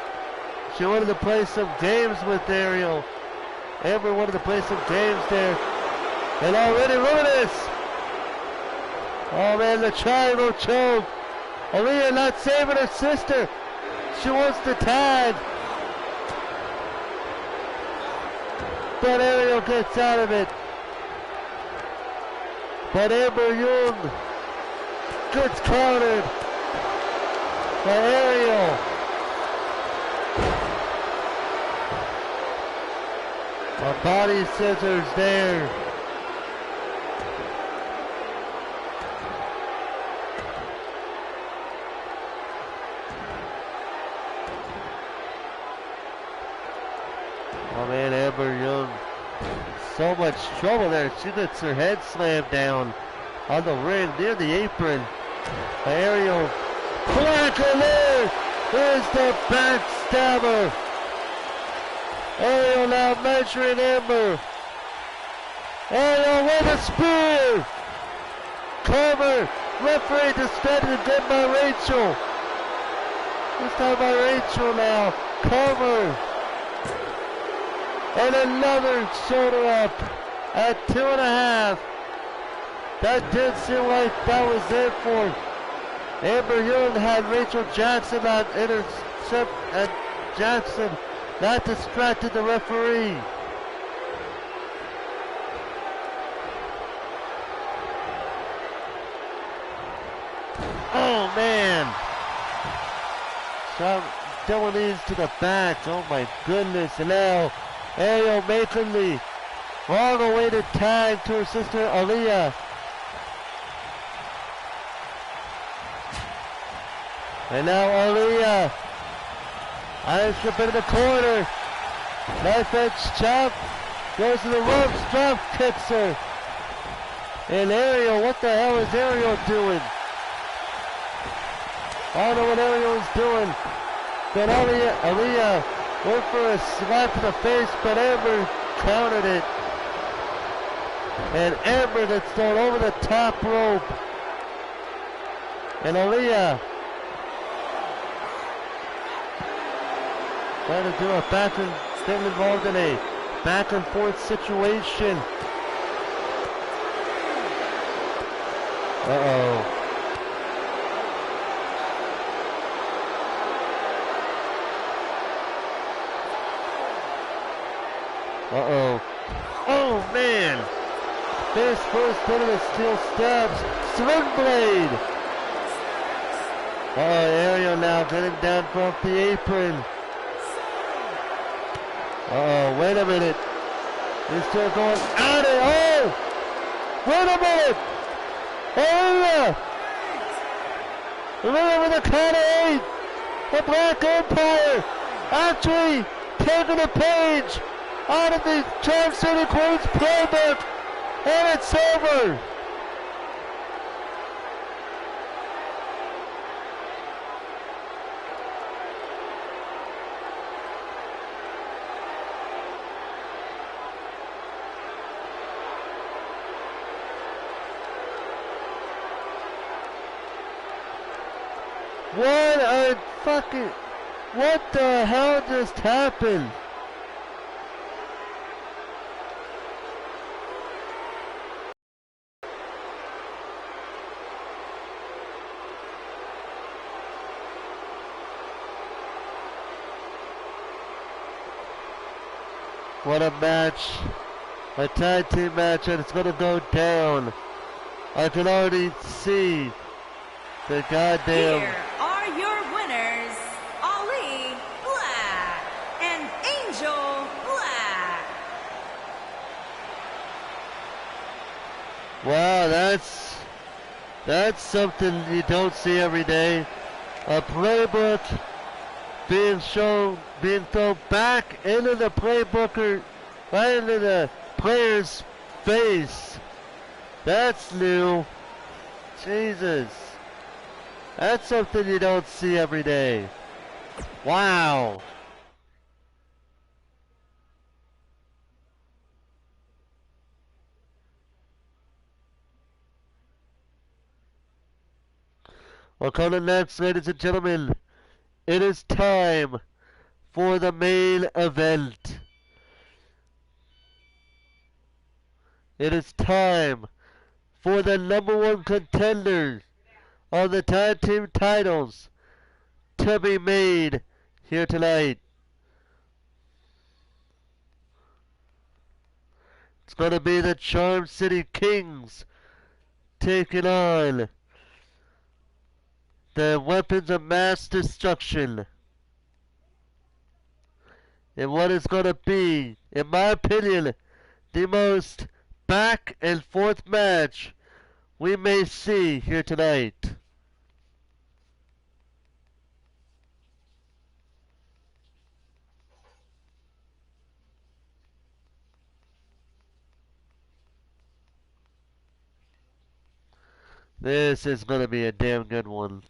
she wanted to play some games with Ariel. Amber wanted to play some games there. And already, look at this. Oh man, the triangle choke. Aaliyah not saving her sister. She wants to tag. But Ariel gets out of it. But Amber Young gets countered by Ariel. A body scissors there. Oh man, Amber Young so much trouble there. She gets her head slammed down on the ring near the apron. Aerial Blacker there is the backstabber. Aerial now measuring Amber. Aerial with a spear. Cover. Referee distracted again by Rachel. This time by Rachel now. Cover. And another shoulder up at 2.5. That did seem like that was it for Amber Young. Had Rachel Jackson not intercept, and Jackson not distracted the referee. Oh man. Shot double knees to the back. Oh my goodness. And now Ariel making the wrong awaited tag to her sister Aaliyah. And now Aaliyah. Irish whip into the corner. Knife edge chop. Goes to the ropes. Drop kicks her. And Ariel, what the hell is Ariel doing? I don't know what Ariel is doing. But Aaliyah went for a slap to the face, but Amber countered it. And Amber gets thrown over the top rope. And Aaliyah trying to do a back and getting involved in a back and forth situation. Uh-oh. Uh-oh. Oh, man. Face first into the steel steps. Swing blade. Uh-oh, Ariel now getting down from the apron. Uh-oh, wait a minute. He's still going at it. Oh! Wait a minute! Ariel! Ariel with a count of 8. The Black Empire actually taking a page out of the Charm City Queen's playbook, and it's over. What the hell just happened? What a match. A tag team match, and it's going to go down. I can already see the goddamn... Here are your winners, Ali Black and Angel Black. Wow, that's something you don't see every day. A playbook being shown, being thrown back into the playbooker, right into the player's face. That's new. Jesus. That's something you don't see every day. Wow. Well, coming next, ladies and gentlemen, it is time for the main event. It is time for the #1 contender on the tag team titles to be made here tonight. It's going to be the Charm City Kings taking on the Weapons of Mass Destruction. And what is going to be, in my opinion, the most back and forth match we may see here tonight. This is going to be a damn good one.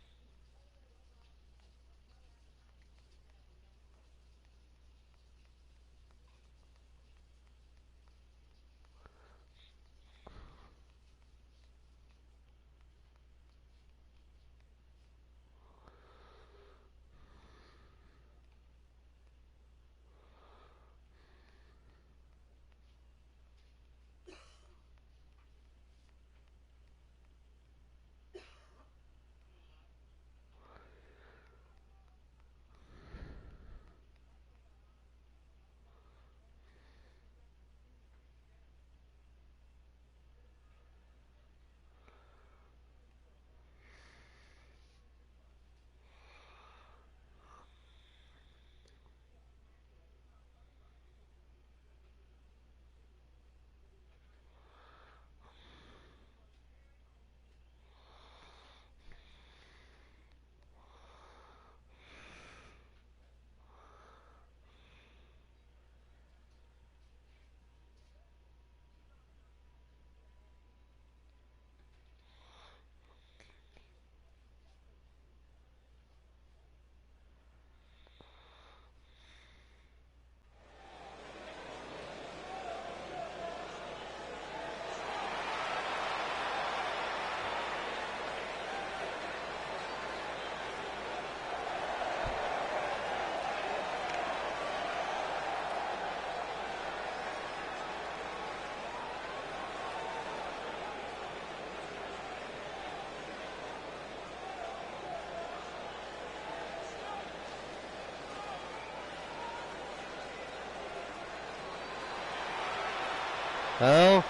Well,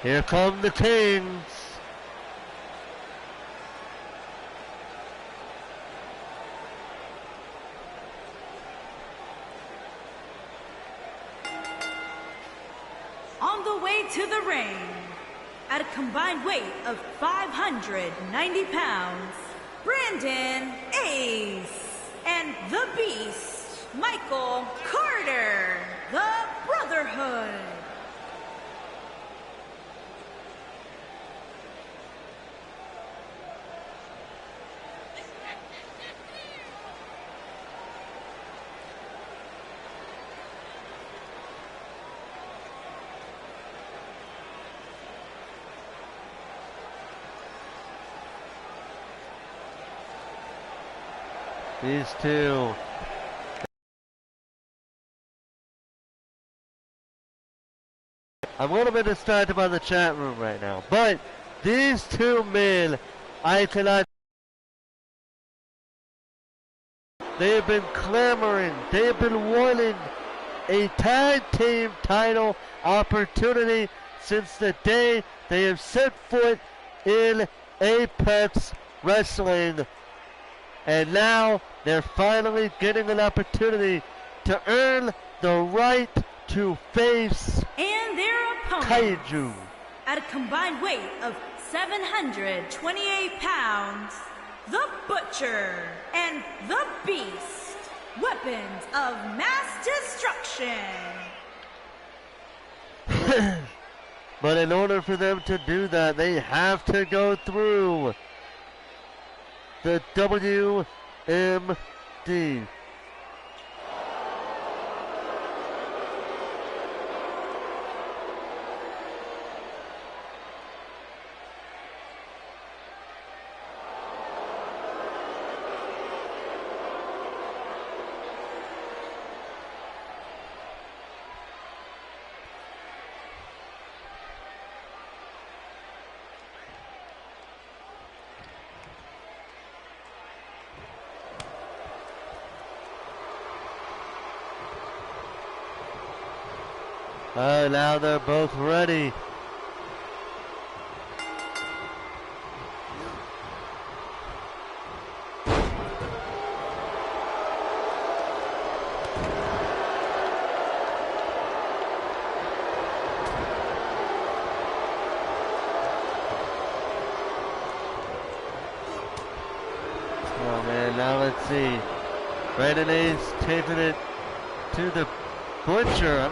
here come the Kings. On the way to the ring, at a combined weight of 590 pounds, Brandon Ace and the Beast, Michael Carter, the Brotherhood. These two. I'm a little bit distracted by the chat room right now, but these two men, I cannot. They have been clamoring, they have been wanting a tag team title opportunity since the day they have set foot in Apex Wrestling. And now they're finally getting an opportunity to earn the right to face and their opponents Kaiju. At a combined weight of 728 pounds, the Butcher and the Beast, weapons of mass destruction. But in order for them to do that, they have to go through the WMD. Now they're both ready. Oh man, now let's see. Brandon Ace taking it to the Butcher.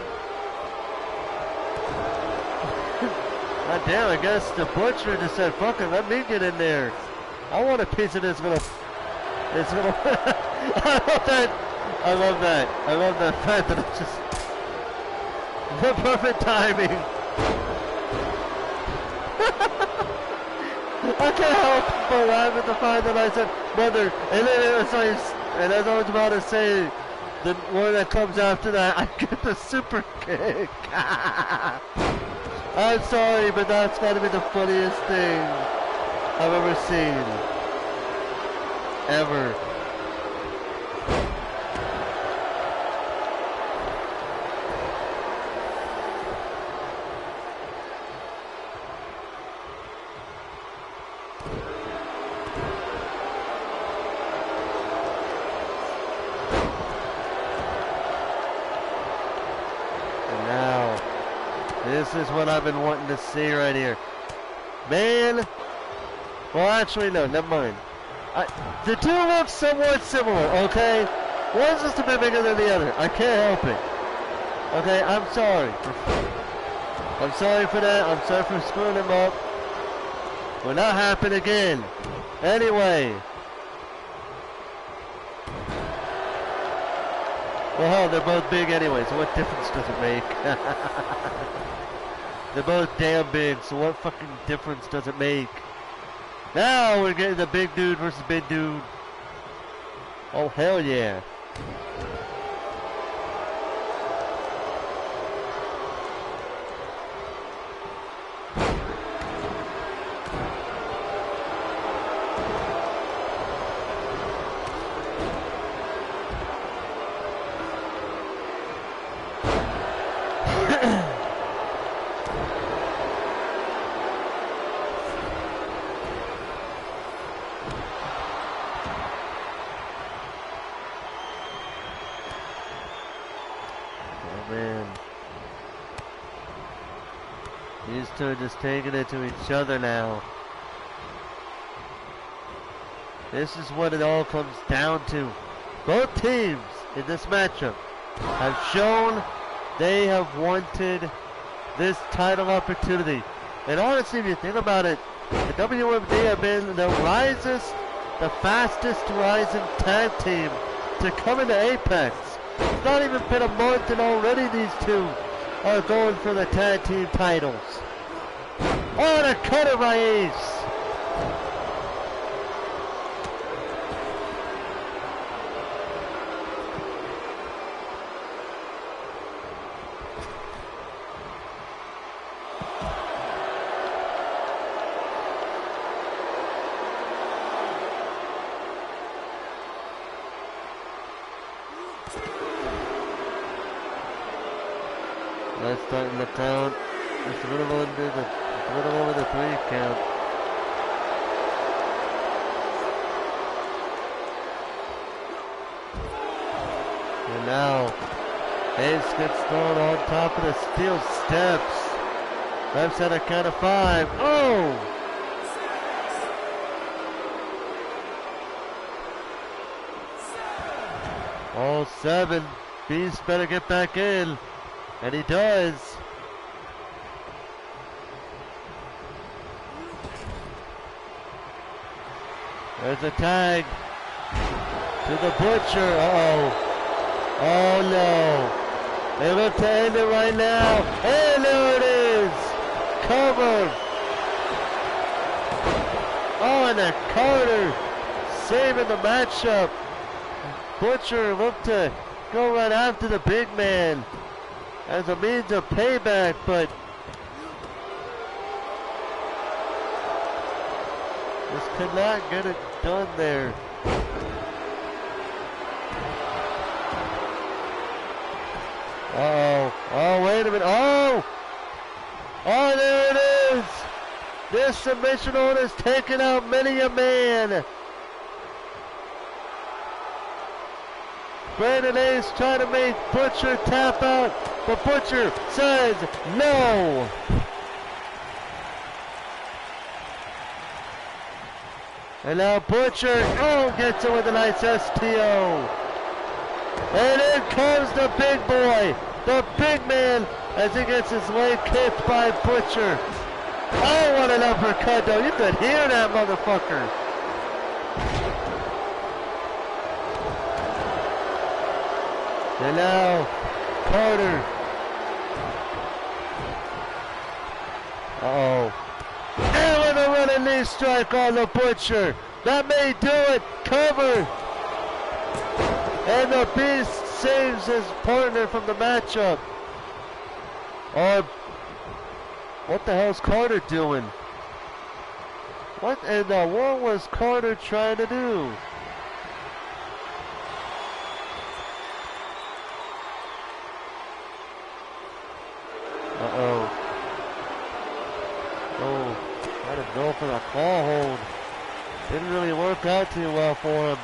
God damn, I guess the Butcher just said, fuck it, let me get in there. I want a piece of this little... It's little... I love that. I love that. I love that fact that it's just... The perfect timing. I can't help but laugh at the fact that I said, mother, and then it was like, and as I was about to say, the one that comes after that, I get the super kick. I'm sorry, but that's gotta be the funniest thing I've ever seen. Ever. This is what I've been wanting to see right here. Man. Well, actually, no, never mind. The two look somewhat similar, okay? One's just a bit bigger than the other. I can't help it. Okay, I'm sorry. I'm sorry for that. I'm sorry for screwing them up. Will not happen again. Anyway. Well, hell, they're both big anyway, so what difference does it make? They're both damn big, so what fucking difference does it make? Now we're getting the big dude versus big dude. Oh, hell yeah. These two are just taking it to each other now. This is what it all comes down to. Both teams in this matchup have shown they have wanted this title opportunity. And honestly, if you think about it, the WMD have been the fastest rising tag team to come into Apex. It's not even been a month and already these two are going for the tag team titles. Oh, and a cutter by Ace. Let's start in the count. Just a little over the 3 count. And now, Ace gets thrown on top of the steel steps. Left at a count of 5. Oh! All 7. Beast better get back in. And he does. There's a tag to the Butcher. Uh-oh. Oh no. They look to end it right now. And there it is. Cover. Oh, and a Carter saving the matchup. Butcher looked to go right after the big man as a means of payback, but just could not get it done there. Uh-oh. Oh, wait a minute. Oh! Oh, there it is! This submission order has taken out many a man. Brandon Ace trying to make Butcher tap out, but Butcher says no. And now Butcher, gets it with a nice STO. And in comes the big boy, the big man, as he gets his leg kicked by Butcher. Oh, what an uppercut, though. You could hear that motherfucker. And now, Carter. Uh-oh. And with a running knee strike on the Butcher. That may do it. Cover. And the Beast saves his partner from the matchup. Or, what the hell's Carter doing? What in the world was Carter trying to do? Uh-oh. Oh, trying to go for a claw hold. Didn't really work out too well for him.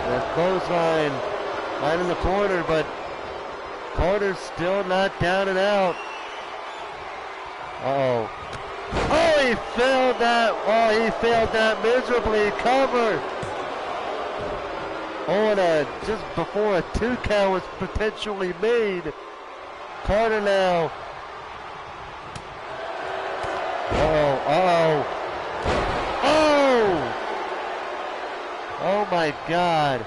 That clothesline right in the corner, but Carter's still not down and out. Uh-oh. Oh, he failed that. Oh, he failed that miserably. Cover. Oh, and just before a 2 count was potentially made. Carter now. Uh-oh, uh-oh. Oh! Oh my God.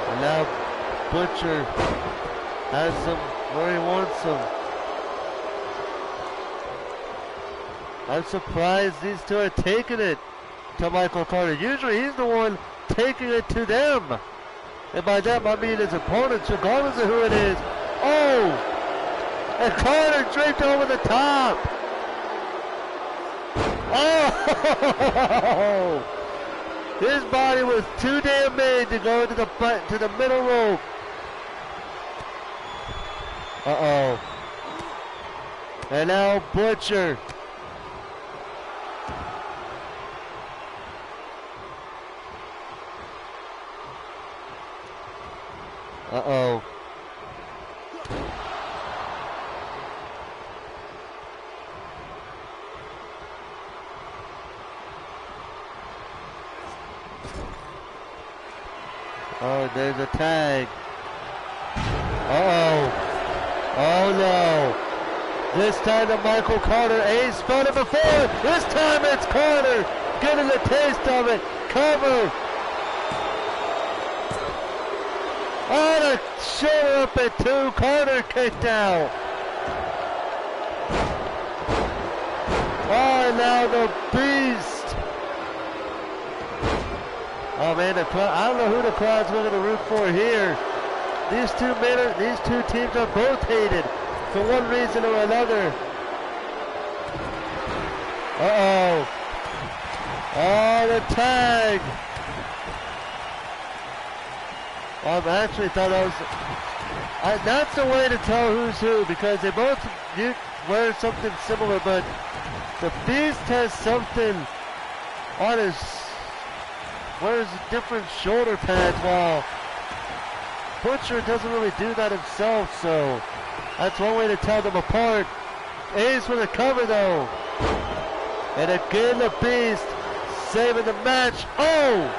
And now Butcher has him where he wants him. I'm surprised these two are taking it to Michael Carter. Usually he's the one taking it to them. And by that I mean his opponents, regardless of who it is. Oh! And Carter draped over the top. Oh! His body was too damn made to go to the middle rope. Uh-oh. And now Butcher. Uh-oh. Oh, there's a tag. Uh-oh. Oh, no. This time to Michael Carter. Ace felt it before. This time it's Carter getting a taste of it. Cover. Oh, the shoulder up at 2. Carter kicked out. Oh, and now the Beast. Oh man, I don't know who the crowd's going to root for here. These two teams are both hated for one reason or another. Uh-oh. Oh, the tag. I actually thought that was... that's the way to tell who's who, because they both wear something similar, but the Beast has something on his... wears different shoulder pads, while Butcher doesn't really do that himself, so that's one way to tell them apart. Ace with a cover, though. And again, the Beast saving the match. Oh!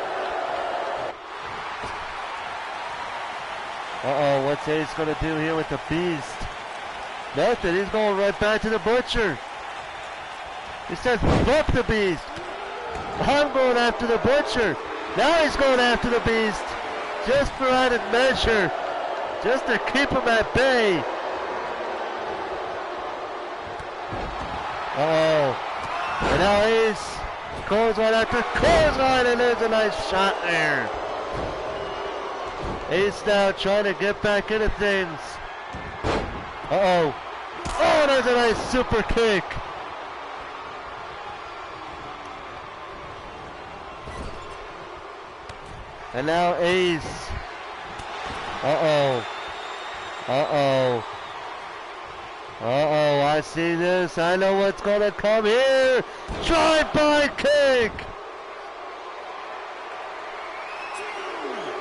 Uh-oh, what's Ace going to do here with the Beast? Nothing, he's going right back to the Butcher. He says, fuck the Beast. I'm going after the Butcher. Now he's going after the Beast. Just for added measure. Just to keep him at bay. Uh-oh. And now Ace goes right after clothesline, and there's a nice shot there. Ace now trying to get back into things. Uh-oh. Oh, there's a nice super kick. And now Ace. Uh-oh. Uh-oh. Uh-oh, I see this. I know what's going to come here. Drive-by kick.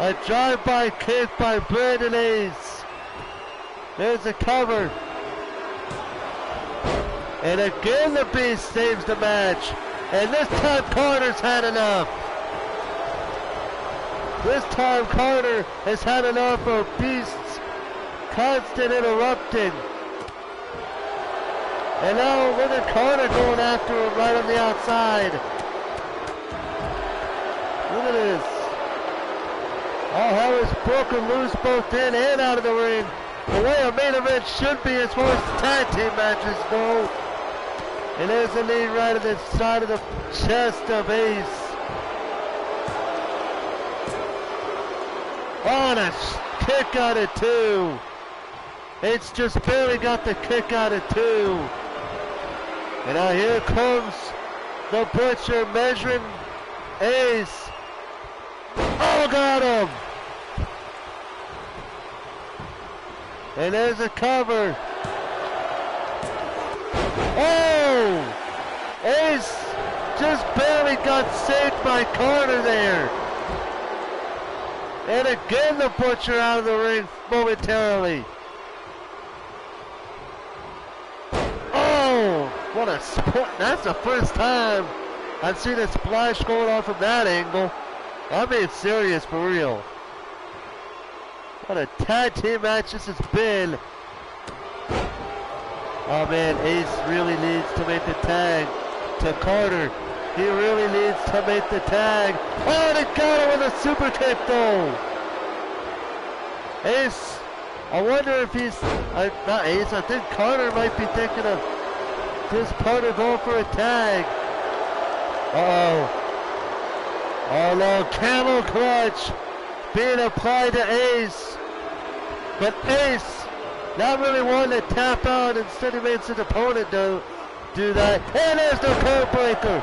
A drive-by kick by Brandon Ace. There's the cover. And again the Beast saves the match. And this time Carter's had enough. This time Carter has had enough of Beast's constant interrupting. And now look at Carter going after him right on the outside. Look at this. Oh, how is broken loose both in and out of the ring. The way a main event should be as far as tag team matches go. And there's a knee right at the side of the chest of Ace. Oh, and a kick out of 2. Ace just barely got the kick out of 2. And now here comes the Butcher measuring Ace. Oh, got him. And there's a cover. Oh! Ace just barely got saved by Carter there. And again the Butcher out of the ring momentarily. Oh! What a spot. That's the first time I've seen a splash going on from that angle. I mean, serious for real. What a tag team match this has been. Oh man, Ace really needs to make the tag to Carter. He really needs to make the tag. Oh, they got him with a super kick though. Ace, I wonder if he's, not Ace, I think Carter might be thinking of just Carter going for a tag. Uh-oh. Oh no, camel clutch being applied to Ace. But Ace not really wanting to tap out, instead he makes his opponent do that. And there's the code breaker.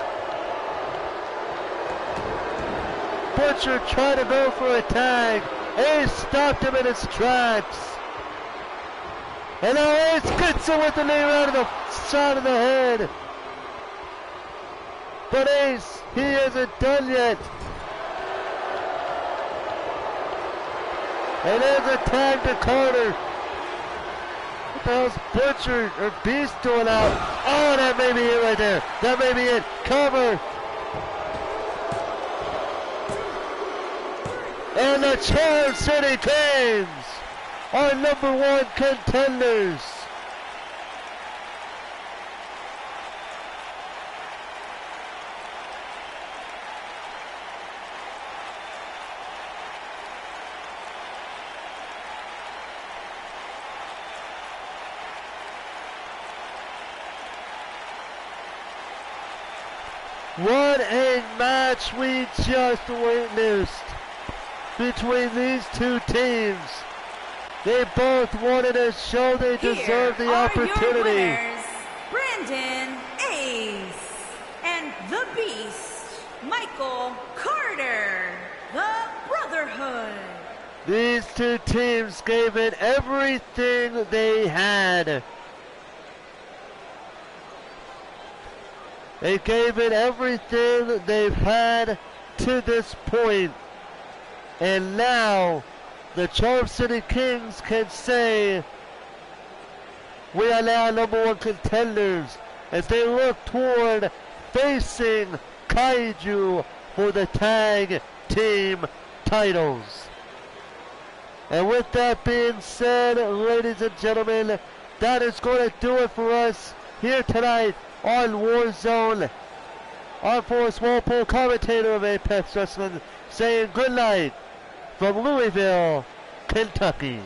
Butcher trying to go for a tag. Ace stopped him in his tracks. And now Ace gets him with the knee right to the side of the head. But Ace, he isn't done yet. And there's a tag to Carter. What the hell's Butcher or Beast doing out? Oh, that may be it right there. That may be it. Cover. And the Charm City Kings are #1 contenders. What a match we just witnessed between these two teams. They both wanted to show they deserve the opportunity. Your winners, Brandon Ace and the Beast, Michael Carter, the Brotherhood. These two teams gave it everything they had. They gave it everything they've had to this point. And now the Charm City Kings can say we are now #1 contenders as they look toward facing Kaiju for the tag team titles. And with that being said, ladies and gentlemen, that is going to do it for us here tonight on Warzone. I'm Forrest Walpole, commentator of Apex Wrestling, saying good night from Louisville, Kentucky.